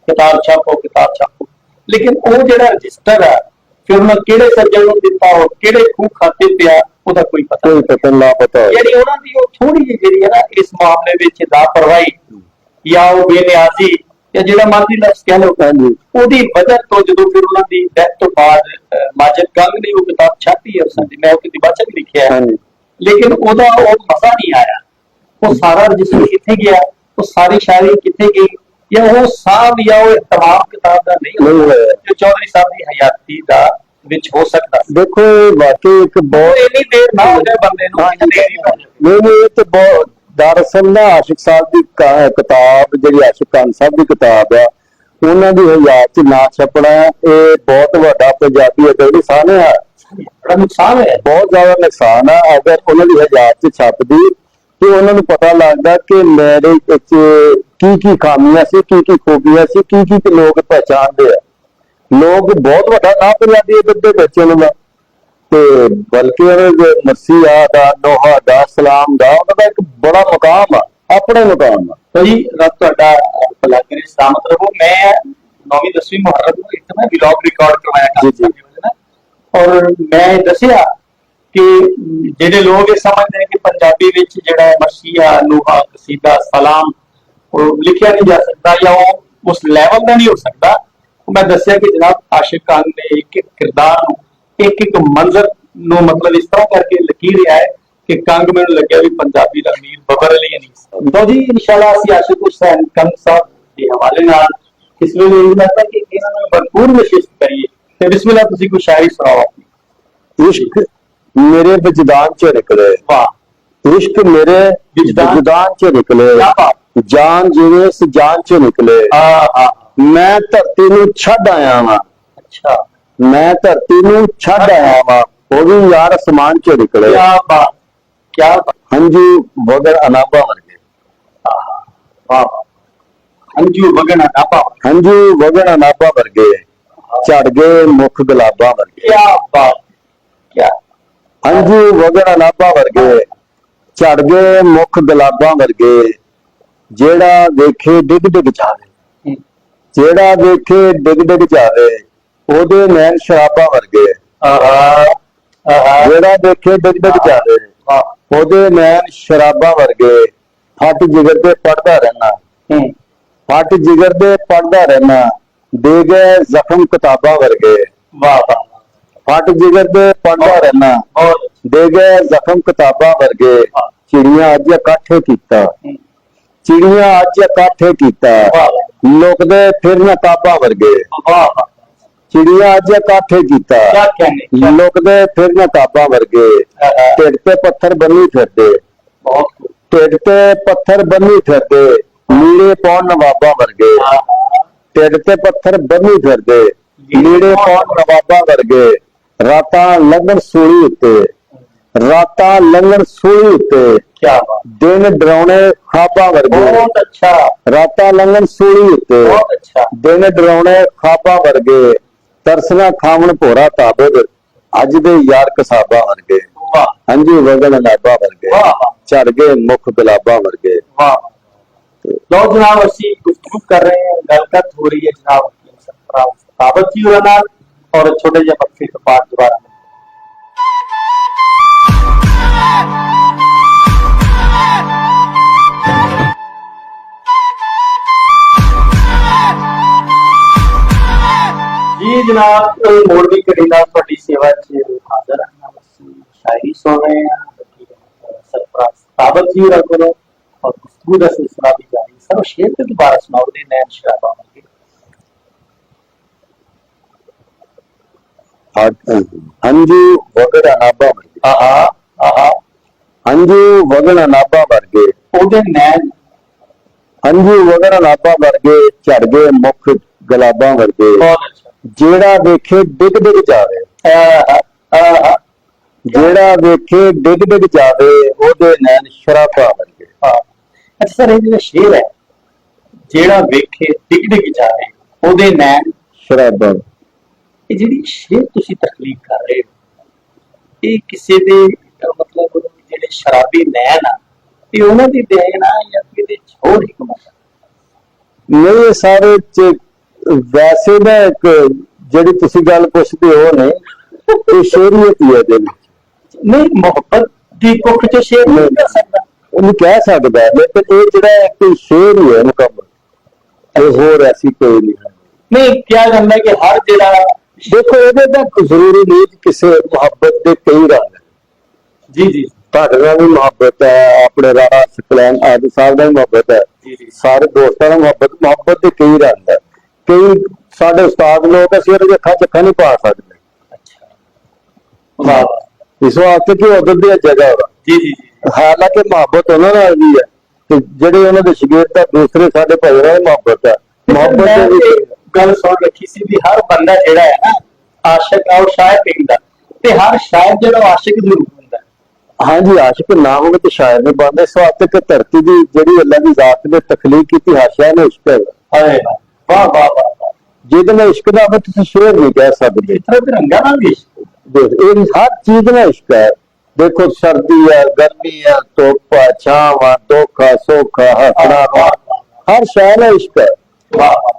किताब छापो, लेकिन वो जेड़ा रजिस्टर है फिर उन्होंने केड़े सज्जन नूं दिता और केड़े खूह खाते पिया ਉਹਦਾ ਕੋਈ ਪਤਾ ਨਹੀਂ। ਜਿਹੜੀ ਉਹਨਾਂ ਦੀ ਉਹ ਥੋੜੀ ਜਿਹੀ ਜਿਹੜੀ ਹੈ ਨਾ ਇਸ ਮਾਮਲੇ ਵਿੱਚ ਲਾਪਰਵਾਹੀ ਜਾਂ ਉਹ ਬੇਨਿਆਜ਼ੀ ਜਾਂ ਜਿਹੜਾ ਮਰਜ਼ੀ ਲਫ਼ਜ਼ ਕਹਿ ਲਓ, ਉਹਦੀ ਵਜ੍ਹਾ ਤੋਂ ਜਦੋਂ ਫਿਰ ਉਹਨਾਂ ਦੀ ਡੈਥ ਤੋਂ ਬਾਅਦ ਮਾਜਿਦ ਕੰਗ ਨੇ ਉਹ ਕਿਤਾਬ ਛਾਪੀ ਹੈ ਉਸਦੀ, ਮੈਂ ਉਹ ਦਿਬਾਚਾ ਵੀ ਲਿਖਿਆ ਹੈ, ਲੇਕਿਨ ਉਹਦਾ ਉਹ ਮਜ਼ਾ ਨਹੀਂ ਆਇਆ। ਉਹ ਸਾਰਾ ਰਜਿਸਟਰ ਕਿੱਥੇ ਗਿਆ, ਉਹ ਸਾਰੀ ਸ਼ਾਇਰੀ ਕਿੱਥੇ ਗਈ, ਜਾਂ ਉਹ ਸਾਹਬ ਜਾਂ ਉਹ ਇਤਮਾਮ ਕਿਤਾਬ ਦਾ ਨਹੀਂ ਹੋਇਆ ਜੋ ਚੌਧਰੀ ਸਾਹਿਬ ਦੀ ਹਯਾਤੀ ਦਾ ਵਿੱਚ ਹੋ ਸਕਦਾ। ਦੇਖੋ ਵਾਕਈ ਇੱਕ ਬਹੁਤ ਇੰਨੀ ਦੇਰ ਨਾ ਹੋ ਜਾਏ ਬੰਦੇ ਨੂੰ, ਨਹੀਂ ਇਹ ਤੇ ਬਹੁਤ दरअसल ना आशिक साहब की किताब जी आशिक खान साहब की किताब है, उन्होंने हयात च ना छपना ये बहुत बड़ा पंजाबी अदब ਬੜਾ ਨੁਕਸਾਨ ਹੋਇਆ। ਬਹੁਤ ਜ਼ਿਆਦਾ ਨੁਕਸਾਨ ਆ। ਅਗਰ ਉਹਨਾਂ ਦੀ ਹਜ਼ਾਰ ਚ ਛਪਦੀ ਤੇ ਉਹਨਾਂ ਨੂੰ ਪਤਾ ਲੱਗਦਾ ਕਿ ਮੇਰੇ ਵਿੱਚ ਕੀ ਖਾਮੀਆਂ ਸੀ, ਕੀ ਖੂਬੀਆਂ ਸੀ, ਕੀ ਲੋਕ ਪਹਿਚਾਣਦੇ ਆ। ਲੋਕ ਬਹੁਤ ਵੱਡਾ ਨਾ ਪੰਜਾਬੀ ਇਧਰ ਦੇ ਬੱਚੇ ਨੂੰ ਦਾ, ਤੇ ਬਲਕਿ ਉਹਨਾਂ ਦੇ ਮਸੀਹਾ ਦਾ, ਨੋਹਾ ਦਾ, ਸਲਾਮ ਦਾ, ਉਹਨਾਂ ਦਾ ਇੱਕ ਬੜਾ ਮੁਕਾਮ ਆ, ਆਪਣਾ ਮੁਕਾਮ ਆ। तो जी रब ਤੁਹਾਡਾ ਭਲਾ ਕਰੇ, ਸਲਾਮਤ ਰਹੋ। मैं 9ਵੀਂ 10ਵੀਂ ਮੁਹर्रम ਨੂੰ ਇੱਕ ਮੈਂ ਵਲੌਗ ਰਿਕਾਰਡ ਕਰਵਾਇਆ ਜੀ, ਜੀ। ਔਰ ਮੈਂ ਦੱਸਿਆ ਕਿ ਜਿਹੜੇ ਲੋਕ ਇਹ ਸਮਝਦੇ ਨੇ ਕਿ ਪੰਜਾਬੀ ਵਿੱਚ ਜਿਹੜਾ ਮਸੀਹਾ, ਨੂਹਾ, ਕਸੀਦਾ, ਸਲਾਮ ਉਹ ਲਿਖਿਆ ਨਹੀਂ ਜਾ ਸਕਦਾ ਜਾਂ ਉਹ ਉਸ ਲੈਵਲ ਦਾ ਨਹੀਂ ਹੋ ਸਕਦਾ। ਮੈਂ ਦੱਸਿਆ ਕਿ ਜਨਾਬ ਆਸ਼ਿਕ ਖਾਨ ਨੇ ਇੱਕ ਇੱਕ ਕਿਰਦਾਰ ਨੂੰ, ਇੱਕ ਮੰਜ਼ਰ ਨੂੰ ਮਤਲਬ ਇਸ ਤਰ੍ਹਾਂ ਕਰਕੇ ਲਕੀਰ ਰਿਹਾ ਹੈ ਕਿ ਕੰਗ ਮੈਨੂੰ ਲੱਗਿਆ ਵੀ ਪੰਜਾਬੀ ਦਾ ਮੀਰ ਬਬਰ ਅਲੀ ਨਹੀਂ। तो जी इंशाल्लाह ਅਸੀਂ ਆਸ਼ਿਕ ਹੁਸੈਨ ਕੰਗ ਸਾਹਿਬ ਦੇ ਹਵਾਲੇ ਨਾਲ ਇਸ ਵੇਲੇ ਇਹ ਲੱਗਦਾ ਕਿ ਇਹਨਾਂ ਨੂੰ ਭਰਪੂਰ ਨਸ਼ਿਸਤ ਕਰੀਏ ਤੇ ਬਿਸਮਿਲ੍ਲਾ ਤੁਸੀਂ ਕੋਈ ਸ਼ਾਇਰੀ ਸੁਣਾਓ ਆਪਣੀ। इश्क मेरे वजदान च निकले, वाह, इश्क मेरे वजदान च निकले, क्या बात। जान जिवे इस जान च निकले। मैं धरती नूं छड्ड आया वां, अच्छा, मैं धरती नूं छड्ड आया वां, वो भी यार आसमान च निकले। क्या बात, क्या बात। हंजू वगण अनाबा वर्गे, वाह, हंजू वगण अनाबा, हंजू वगण अनाबा वर्गे, झड़ गए मुख गुलाबा वर्गे। क्या बात, क्या हंजू वगण अनाबा वर्गे, झड़ गए मुख गुलाबा वर्गे, जेड़ा देखे डिग डिग जावे, जेड़ा देखे डिग डिग जावे, ओदे नैन शराबा वर्गे। जेड़ा देखे डिग डिग जावे, ओदे नैन शराबा वर्गे, फट जिगर दे पढ़दा रहना, फट जिगर दे पढ़दा रहना, दे गए जख्म किताबा वर्गे। वाह वाह, फट जिगर दे पढ़दा रहना, और दे गए जख्म किताबा वर्गे, चिड़ियां अज इकट्ठे कीता, चिड़ियां अज इकट्ठे कीता, लुकदे फिर नकाबा वर्गे। वाह, चिड़ियां अज इकट्ठे कीता, क्या कहने, लुकदे फिर नकाबा वर्गे, ढिड ते पत्थर बन्नी फिरदे, बहुत ढिड ते पत्थर बन्नी फिरदे, लीड़े पौन नवाबा वर्गे। ढिड ते पत्थर बन्नी फिरदे, लीड़े पौन नवाबा वर्गे, रातां लंघण सूली उत्ते, रातां लंघण सूली उत्ते, क्या बात, दिन डराउणे खाबा वर्गे। बहुत अच्छा, रातां लंघण सूली उत्ते, बहुत अच्छा, दिन डराउणे खाबा वर्गे, तरसना खावण भोरा ताबद, अज दे यार कसाबा वर्गे। वाह हंजू वगण अनाबा वर्गे, वाह झड़ गए मुख गुलाबा वर्गे। वाह। लो जनाब ਅਸੀਂ ਗੁਫ਼ਤਗੂ ਕਰ ਰਹੇ ਹਾਂ, ਗੱਲਬਾਤ ਹੋ ਰਹੀ ਹੈ ਜਨਾਬ ਸਾਬਤ ਜੀ ਹੋਰਾਂ ਨਾਲ, ਔਰ ਛੋਟੇ ਜਿਹੇ ਬੱਚੇ ਤੋਂ ਬਾਅਦ ਦੁਬਾਰਾ ਜੀ ਜਨਾਬ ਮੋੜਵੀ ਕੜੀ ਨਾਲ ਤੁਹਾਡੀ ਸੇਵਾ 'ਚ ਹਾਜ਼ਰ ਹਾਂ। ਅਸੀਂ ਸ਼ਾਇਰੀ ਸੁਣ ਰਹੇ ਹਾਂ ਸਰਪ੍ਰਾਈਜ਼ ਸਾਬਤ ਜੀ ਹੋਰਾਂ ਕੋਲੋਂ, और गुफ्तगू का सिलसिला भी जारी। सर शेर पे दोबारा सुनाओ दे नैन शराबा वर्गे। हंजू वगण अनाबा वर्गे, हंजू वगण अनाबा वर्गे, ओदे नैन, हंजू वगण अनाबा वर्गे, झड़ गए मुख गुलाबा वर्गे, बहुत अच्छा, जेड़ा देखे डिग डिग जावे, जेड़ा देखे डिग डिग जावे, ओदे नैन शराबा वर्गे। अच्छा सर ये शेर है जेड़ा वेखे डिग डिग जाए ओदे नैन शराबा, ये ਜਿਹੜੀ शेर ਤੁਸੀਂ ਤਖਲੀਕ ਕਰ ਰਹੇ ਹੋ ਇਹ ਕਿਸੇ ਦੇ ਮਤਲਬ ਜਿਹੜੇ ਸ਼ਰਾਬੀ ਨੈਣ ਆ ਇਹ ਉਹਨਾਂ ਦੀ ਦੇਣ ਆ ਜਾਂ ਕਿਤੇ ਹੋਰ ਹਕਮਤ नहीं सारे वैसे ना एक ਜਿਹੜੀ ਤੁਸੀਂ ਗੱਲ ਪੁੱਛਦੇ ਹੋ ਨੇ ਇਹ ਸ਼ੇਰੀਅਤ ਹੀ ਹੈ ਦੇ ਵਿੱਚ। ਨਹੀਂ ਮੁਹੱਬਤ ਦੀ ਕੁੱਖ ਚ ਸ਼ੇਰ ਨਹੀਂ ਕਰ ਸਕਦਾ, ਉਹਨੂੰ ਕਹਿ ਸਕਦਾ ਹੈ, ਲੇਕਿਨ ਇਹ ਜਿਹੜਾ ਇੱਕ ਸ਼ੇਰ ਹੀ ਹੈ ਮੁਕੰਮਲ, ਇਹ ਹੋਰ ਐਸੀ ਕੋਈ ਨਹੀਂ ਹੈ। ਨਹੀਂ ਕਿਹਾ ਜਾਂਦਾ ਕਿ ਹਰ ਜਿਹੜਾ ਦੇਖੋ ਇਹਦੇ ਤਾਂ ਜ਼ਰੂਰੀ ਨਹੀਂ ਕਿ ਕਿਸੇ ਮੁਹੱਬਤ ਦੇ ਕਈ ਰੰਗ ਹੈ। ਜੀ ਜੀ ਤੁਹਾਡੇ ਨਾਲ ਵੀ ਮੁਹੱਬਤ ਹੈ, ਆਪਣੇ ਰਾਣਾ ਸਕਲੈਨ ਆਦਿ ਸਾਹਿਬ ਦਾ ਵੀ ਮੁਹੱਬਤ ਹੈ, ਜੀ ਜੀ ਸਾਰੇ ਦੋਸਤਾਂ ਨਾਲ ਮੁਹੱਬਤ ਦੇ ਕਈ ਰੰਗ ਹੈ। ਕਈ ਸਾਡੇ ਉਸਤਾਦ ਲੋਕ ਅਸੀਂ ਉਹਦੇ ਅੱਖਾਂ ਚੱਖਾਂ ਨਹੀਂ ਪਾ ਸਕਦੇ। ਅੱਛਾ ਵਾਹ ਇਸ ਵਾਸਤੇ ਕਿ ਉਧਰ ਦੀ ਜਗ੍ਹਾ ਵਾ, ਜੀ ਜੀ ਜੀ ਹਾਲਾਂਕਿ ਮੁਹੱਬਤ ਉਹਨਾਂ ਨਾਲ ਵੀ ਹੈ ਤੇ ਜਿਹੜੇ ਉਹਨਾਂ ਦੇ ਸ਼ਾਗਿਰਦ ਆ ਦੂਸਰੇ ਸਾਡੇ ਭਾਈ ਨਾਲ ਮੁਹੱਬਤ ਹੈ। ਮੁਹੱਬਤ ਦੇ ਵਿੱਚ ਗੱਲ ਸੁਣ ਰੱਖੀ ਸੀ ਵੀ ਹਰ ਬੰਦਾ ਜਿਹੜਾ ਹੈ ਨਾ ਆਸ਼ਿਕ ਆ ਉਹ ਸ਼ਾਇਰ ਪਿੰਦਾ ਤੇ ਹਰ ਸ਼ਾਇਰ ਜਿਹੜਾ ਆਸ਼ਿਕ ਜ਼ਰੂਰ ਹੁੰਦਾ ਹੈ। ਹਾਂਜੀ, ਆਸ਼ਿਕ ਨਾ ਹੋਵੇ ਤੇ ਸ਼ਾਇਰ ਨਹੀਂ ਬਣਦੇ। ਇਸ ਵਾਸਤੇ ਕਿ ਧਰਤੀ ਦੀ ਜਿਹੜੀ ਅੱਲਾਹ ਦੀ ਜ਼ਾਤ ਨੇ ਤਖਲੀਕ ਕੀਤੀ, ਹਰ ਸ਼ਾਇਰ ਨੇ ਇਸ਼ਕ ਹੈ। ਹਾਏ ਵਾਹ ਵਾਹ ਵਾਹ ਵਾਹ। ਜਿਹਦੇ ਨਾਲ ਇਸ਼ਕ ਦਾ ਹੋਵੇ ਤੁਸੀਂ ਸ਼ੇਰ ਨਹੀਂ ਕਹਿ ਸਕਦੇ। ਫਿਤਰਤ ਰੰਗਾਂ ਨਾਲ ਵੀ ਇਸ਼ਕ। ਦੇਖ, ਇਹ ਹਰ ਚੀਜ਼ ਨਾਲ ਇਸ਼ਕ ਹੈ। ਦੇਖੋ, ਸਰਦੀ ਹੈ, ਗਰਮੀ ਹੈ, ਧੁੱਪ ਹੈ, ਛਾਂਵ ਹੈ, ਦੁੱਖ ਹੈ, ਸੁੱਖ ਹੈ, ਹੱਸਣਾ, ਹਰ ਸ਼ੈ ਨਾਲ ਇਸ਼ਕ ਹੈ।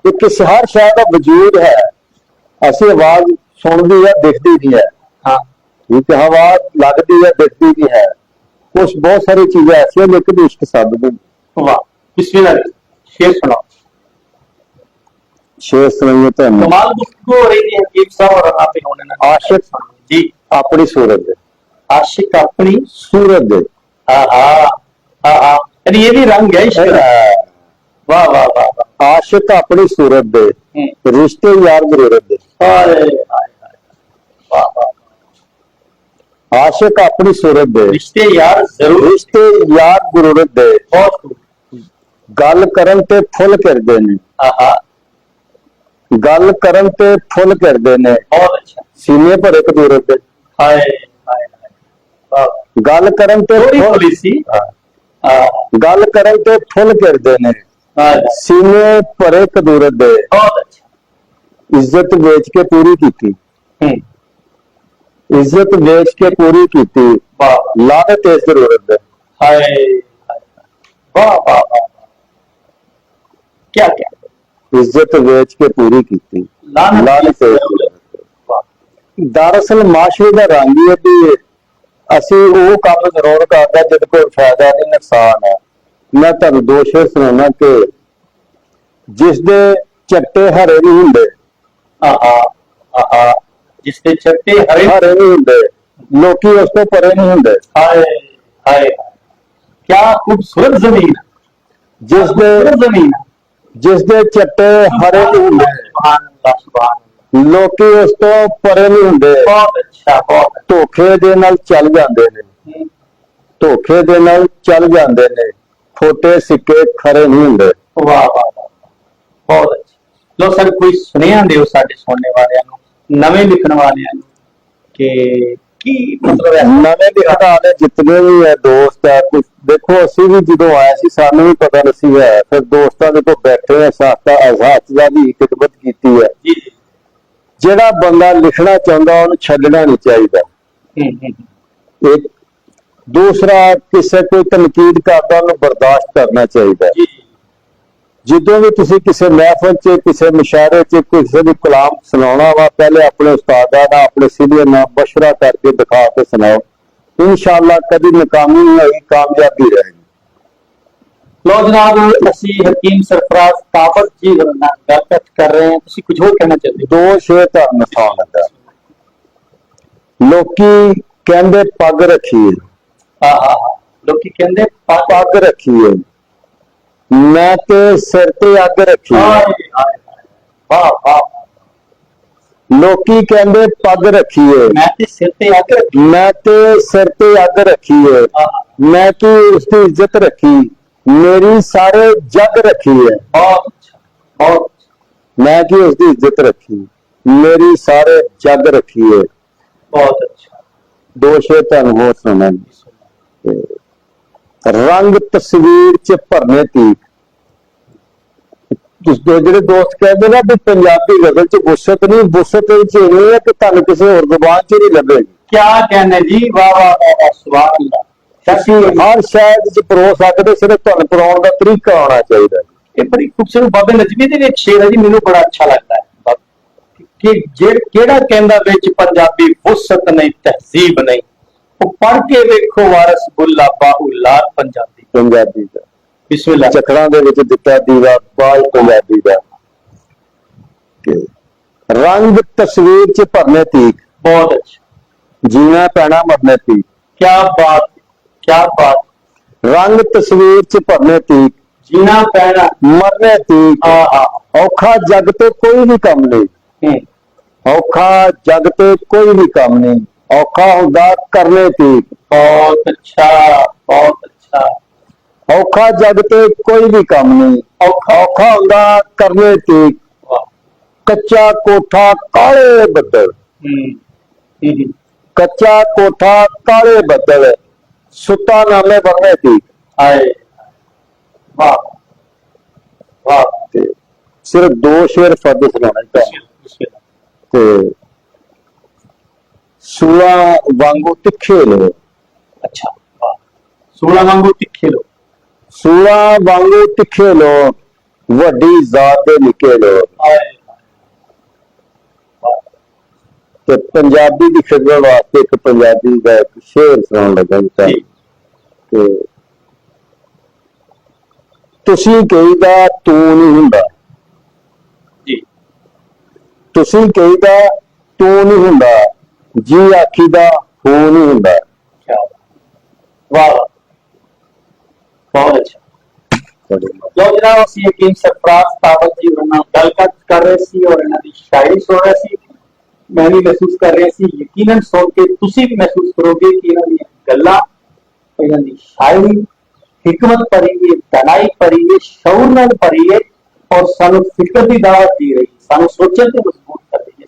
ਤੇ ਕਿਸ ਹਰ ਸ਼ੈ ਦਾ ਵਜੂਦ ਹੈ। ਅਸੀਂ ਆਵਾਜ਼ ਸੁਣਦੀ ਹੈ, ਦਿਖਦੀ ਨਹੀਂ ਹੈ। ਹਾਂ, ਠੀਕ ਹੈ, ਹਵਾ ਲੱਗਦੀ ਹੈ, ਦਿਖਦੀ ਨਹੀਂ ਹੈ। ਕੁਛ ਬਹੁਤ ਸਾਰੀ ਚੀਜ਼ਾਂ ਐਸੀਆਂ ਲੇਕਿਨ ਇਸ਼ਕ ਸਭ ਨੂੰ। ਵਾਹ, ਬਿਸमिल्लाह, शेर सुनाओ। शेर सुनाइए ਤੁਹਾਨੂੰ। कमाल गुफ्तगू हो रही है हकीम साहब और आप इन्होंने ना आशिक जी अपनी सूरत दे, आशिक अपनी सूरत दे। हाँ हाँ हाँ, यानी ये भी रंग है इश्क का। वाह वाह वाह वाह। आशिक अपनी सूरत दे, रिश्ते यार जरूरत दे। हाय हाय हाय, वाह वाह। आशिक अपनी सूरत दे, रिश्ते यार जरूर, रिश्ते यार जरूरत दे। बहुत खूब। गल करन ते फुल करदे ने, हाँ हाँ, गल करन ते फुल करदे ने। बहुत अच्छा। सीने पर एक जरूरत दे। हाय हाय हाय, वाह। गल करन ते थोड़ी फुल, थोड़ी सी। हाँ गल करन ते फुल करदे ने। हाँ, सीने पर एक जरूरत दे। बहुत अच्छा। इज्जत बेच के पूरी की, इज्जत बेच के पूरी की। वाह, लानत इस जरूरत है। हाय हाय, वाह वाह वाह। क्या क्या, इज्जत बेच के पूरी की, लानत लानत इस जरूरत है। वाह, दरअसल माशरे का रंग ही है कि ਅਸੀਂ ਉਹ ਕੰਮ ਜ਼ਰੂਰ ਕਰਦਾ ਜਿਹਦੇ ਕੋਈ ਫਾਇਦਾ ਨਹੀਂ, ਨੁਕਸਾਨ ਹੈ। ਮੈਂ ਤੁਹਾਨੂੰ ਦੋ ਸ਼ੇਰ ਸੁਣਾਉਣਾ ਕਿ ਜਿਸ ਦੇ ਚੱਟੇ ਹਰੇ ਨਹੀਂ ਹੁੰਦੇ, आहा आहा, जिसके चट्टे हरे। ਹਰੇ ਨਹੀਂ ਹੁੰਦੇ, ਲੋਕੀ ਉਸ ਤੋਂ ਪਰੇ ਨਹੀਂ ਹੁੰਦੇ। हाय हाय, क्या खूबसूरत जमीन है, ਜਿਸ ਦੇ खूबसूरत जमीन है। ਜਿਸ ਦੇ ਚੱਟੇ ਹਰੇ ਨਹੀਂ ਹੁੰਦੇ, सुभान अल्लाह सुभान ਲੋਕੀ ਉਸ ਤੋਂ ਪਰੇ ਨਹੀਂ ਹੁੰਦੇ। अल्लाह। बहुत अच्छा, बहुत ਧੋਖੇ ਦੇ ਨਾਲ ਚੱਲ ਜਾਂਦੇ ਨੇ, अच्छा। ਧੋਖੇ ਦੇ ਨਾਲ ਚੱਲ ਜਾਂਦੇ ਨੇ। ਖੋਟੇ ਸਿੱਕੇ ਖਰੇ ਨਹੀਂ ਹੁੰਦੇ। वाह वाह वाह, बहुत अच्छा। लो सर, कोई सुनिया दियो साडे सुनने वालियां नूं, नवें लिखण वालियां नूं कि की मतलब है। ਨਵੇਂ ਲਿਖਣ ਵਾਲੇ ਜਿਤਨੇ ਵੀ ਹੈ ਦੋਸਤ ਹੈ, ਕੁਛ ਦੇਖੋ ਅਸੀਂ ਵੀ ਜਦੋਂ ਆਏ ਸੀ ਸਾਨੂੰ ਵੀ ਪਤਾ ਨਹੀਂ ਸੀ ਹੈ। ਫਿਰ ਦੋਸਤਾਂ ਦੇ ਕੋਲ ਬੈਠੇ ਆ, ਸਾਥਾ ਆਜ਼ਾਦ ਦੀ ਖਿਦਮਤ ਕੀਤੀ ਹੈ। जी जी। ਜਿਹੜਾ ਬੰਦਾ ਲਿਖਣਾ ਚਾਹੁੰਦਾ ਉਹਨੂੰ ਛੱਡਣਾ ਨਹੀਂ ਚਾਹੀਦਾ। ਇੱਕ ਦੂਸਰਾ, ਕਿਸੇ ਕੋਈ ਤਨਕੀਦ ਕਰਦਾ ਉਹਨੂੰ ਬਰਦਾਸ਼ਤ ਕਰਨਾ ਚਾਹੀਦਾ। जी जी। ਜਦੋਂ ਵੀ ਤੁਸੀਂ ਕਿਸੇ ਮਹਿਫਲ 'ਚ, ਕਿਸੇ ਮੁਸ਼ਾਇਰੇ 'ਚ ਕਿਸੇ ਦੀ ਕਲਾਮ ਸੁਣਾਉਣਾ ਵਾ, ਪਹਿਲੇ ਆਪਣੇ ਉਸਤਾਦਾਂ ਨਾਲ, ਆਪਣੇ ਸੀਨੀਅਰ ਨਾਲ ਮਸ਼ਵਰਾ ਕਰਕੇ ਦਿਖਾ ਕੇ ਸੁਣਾਓ। इंशाअल्लाह कभी नाकामी नहीं होगी, कामयाबी रहेगी। लो जनाब, ਅਸੀਂ ਹਕੀਮ ਸਰਫਰਾਜ਼ ਤਾਬਤ ਜੀ ਨਾਲ ਗੱਲਬਾਤ ਕਰ ਰਹੇ ਹਾਂ। ਤੁਸੀਂ ਕੁਝ ਹੋਰ ਕਹਿਣਾ ਚਾਹੁੰਦੇ ਹੋ? दो शेर ਤੁਹਾਨੂੰ ਸੁਣਾਉਣ ਲੱਗਾ। ਲੋਕੀ ਕਹਿੰਦੇ ਪੱਗ ਰੱਖੀ ਹੈ, ਹਾਂ ਹਾਂ ਹਾਂ, ਲੋਕੀ ਕਹਿੰਦੇ ਪੱਗ ਰੱਖੀ ਹੈ, ਮੈਂ ਤੇ ਸਿਰ ਤੇ ਅੱਗ ਰੱਖੀ ਹੈ। ਹਾਏ ਹਾਏ, ਵਾਹ ਵਾਹ। ਲੋਕੀ ਕਹਿੰਦੇ ਪੱਗ ਰੱਖੀ ਹੈ, ਮੈਂ ਤੇ ਸਿਰ ਤੇ ਅੱਗ ਰੱਖੀ। ਮੈਂ ਤੇ ਸਿਰ ਤੇ ਅੱਗ ਰੱਖੀ ਹੈ, ਮੈਂ ਕੀ ਉਸਦੀ ਇੱਜ਼ਤ ਰੱਖੀ, ਮੇਰੀ ਸਾਰੇ ਜੱਗ ਰੱਖੀ ਹੈ। ਬਹੁਤ ਅੱਛਾ, ਬਹੁਤ ਅੱਛਾ, ਮੈਂ ਕੀ ਉਸਦੀ ਇੱਜ਼ਤ ਰੱਖੀ, ਮੇਰੀ ਸਾਰੇ ਜੱਗ ਰੱਖੀ ਹੈ। ਬਹੁਤ ਅੱਛਾ। ਦੋ ਸ਼ੇਰ ਤੁਹਾਨੂੰ ਹੋਰ ਸੁਣਾਉਣਾ। ਰੰਗ ਤਸਵੀਰ ਚ ਭਰਨੇ ਤੀਕ। ਜਿਹੜੇ ਦੋਸਤ ਕਹਿੰਦੇ ਨਾ ਵੀ ਪੰਜਾਬੀ ਗਜ਼ਲ ਚ ਵੁਸਤ ਨਹੀਂ, ਵੁਸਤ ਵਿੱਚ ਇਹ ਨਹੀਂ ਹੈ ਕਿ ਤੁਹਾਨੂੰ ਕਿਸੇ ਹੋਰ ਜ਼ੁਬਾਨ ਚ ਨਹੀਂ ਲੱਭੇਗੀ। क्या कहने जी, वाह वाह वाह वाह, सुभान अल्लाह। ਅਸੀਂ ਹਰ ਸ਼ਾਇਦ ਚ ਪਰੋ ਸਕਦੇ, ਸਿਰਫ ਤੁਹਾਨੂੰ ਪਰੋਣ ਦਾ ਤਰੀਕਾ ਆਉਣਾ ਚਾਹੀਦਾ। ਇਹ ਬੜੀ ਖੂਬਸੂਰਤ ਬਾਬੇ ਨਜਮੀ ਦੇ ਵਿੱਚ ਸ਼ੇਰ ਹੈ ਜੀ, ਮੈਨੂੰ ਬੜਾ ਅੱਛਾ ਲੱਗਦਾ ਹੈ ਕਿ ਕਿਹੜਾ ਕਹਿੰਦਾ ਵਿੱਚ ਪੰਜਾਬੀ ਵੁਸਤ ਨਹੀਂ, ਤਹਿਜ਼ੀਬ ਨਹੀਂ। ਉਹ ਪੜ੍ਹ ਕੇ ਵੇਖੋ ਵਾਰਸ ਬੁੱਲਾ ਬਾਹੁਲਾਰ ਪੰਜਾਬੀ। ਪੰਜਾਬੀ ਦਾ ਬਿਸਮਿਲ੍ਲਾ। ਚੱਕਰਾਂ ਦੇ ਵਿੱਚ ਦਿੱਤਾ ਦੀਵਾ ਬਾਜ ਪੰਜਾਬੀ ਦਾ। ਰੰਗ ਤਸਵੀਰ ਚ ਭਰਨੇ ਤੀਕ, बहुत अच्छा, ਜੀਣਾ ਪੈਣਾ ਮਰਨੇ ਤੀਕ। क्या बात, क्या बात। ਰੰਗ ਤਸਵੀਰ ਚ ਭਰਨੇ ਤੀਕ, जीना पैना। ਮਰਨੇ ਤੀਕ। हाँ हाँ। ਔਖਾ ਜੱਗ ਤੇ ਕੋਈ ਵੀ ਕੰਮ ਨਹੀਂ, ਔਖਾ ਜੱਗ ਤੇ ਕੋਈ ਵੀ ਕੰਮ ਨਹੀਂ, ਔਖਾ ਹੁੰਦਾ ਕਰਨੇ ਤੀਕ। बहुत अच्छा, बहुत अच्छा। ਔਖਾ ਜੱਗ ਤੇ ਕੋਈ ਵੀ ਕੰਮ ਨਹੀਂ, ਔਖਾ ਹੁੰਦਾ ਕਰਨੇ ਤੀਕ। वाह। ਕੱਚਾ ਕੋਠਾ ਕਾਲੇ ਬੱਦਲ, ਕੱਚਾ ਕੋਠਾ ਕਾਲੇ ਬੱਦਲ ਸੁੱਤਾ ਨਾਮੇ ਬਣਨੇ ਦੀ आए वाह वाह ਤੇ ਸਿਰਫ 2 ਸ਼ੇਰ ਫਰਦ ਸੁਣਾਉਣਾ ਚਾਹੁੰਦਾ बिस्मिल्लाह। ਤੇ ਸੂਲਾ ਵਾਂਗੂ ਤਿੱਖੇ ਲੋ अच्छा वाह 16 वांगू तिखे लो ਸੂਲਾ ਵਾਂਗੂ ਤਿੱਖੇ ਲੋ ਵੱਡੀ ਜ਼ਾਤ ਦੇ ਨਿੱਕੇ ਲੋ आए वाह ਤੇ ਪੰਜਾਬੀ ਦੀ ਖਿਦਮਤ ਵਾਸਤੇ ਇੱਕ ਪੰਜਾਬੀ ਦਾ ਇੱਕ ਸ਼ੇਰ ਸੁਣਾਉਣ ਲੱਗਾ ਜੀ। जी ਤੇ ਤੁਸੀਂ ਕਹੀਦਾ ਤੂੰ ਨਹੀਂ ਹੁੰਦਾ जी ਤੁਸੀਂ ਕਹੀਦਾ ਤੂੰ ਨਹੀਂ ਹੁੰਦਾ ਜੀ ਆਖੀਦਾ ਹੋ ਨਹੀਂ ਹੁੰਦਾ क्या वाह बहुत अच्छा ਤੁਹਾਡੇ ਨਾਲ। ਲੋ ਜਨਾਬ ਅਸੀਂ ਯਕੀਨ ਸਰਫਰਾਜ਼ ਤਾਵਤ ਜੀ ਉਹਨਾਂ ਨਾਲ ਗੱਲਬਾਤ ਕਰ ਰਹੇ ਸੀ ਔਰ ਇਹਨਾਂ ਦੀ ਸ਼ਾਇਰੀ ਸੁਣ ਰਹੇ ਸੀ। ਮੈਂ ਵੀ ਮਹਿਸੂਸ ਕਰ ਰਿਹਾ ਸੀ, ਯਕੀਨਨ ਸੁਣ ਕੇ ਤੁਸੀਂ ਵੀ ਮਹਿਸੂਸ ਕਰੋਗੇ ਕਿ ਇਹਨਾਂ ਦੀਆਂ ਗੱਲਾਂ, ਇਹਨਾਂ ਦੀ ਸ਼ਾਇਰੀ हिकमत भरी है, दानाई भरी है, शऊर नाल भरी है और सानू फिक्र की दावत दी रही है, सानू सोचण ते मजबूर कर रही है,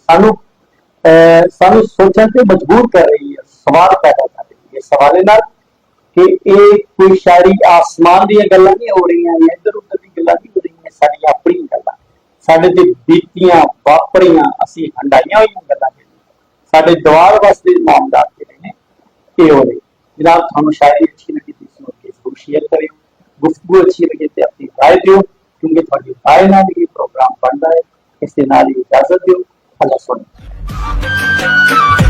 सानू सोचण ते मजबूर कर रही है, सवाल पैदा कर रही है सवाले नाल कि ये कोई शायरी आसमान दी गल्लां नहीं हो रही हैं, इधर उधर दी गल्लां नहीं हो रही हैं, साडी अपनी गल्लां साडे ते बीतियां वापरियां असीं हंडाइयां होईयां गल्लां साडे दवार वास्ते इमानदार जिहड़े ने ये हो रहे। जनाब थानू शायरी अच्छी लगी शेयर करें, गुफ्तगू अच्छी लगे तो अपनी राय दो, क्योंकि थोड़ी राय नाल ही प्रोग्राम बन रहा है। इसके नाल ही इजाजत दो। अल्लाह सुने।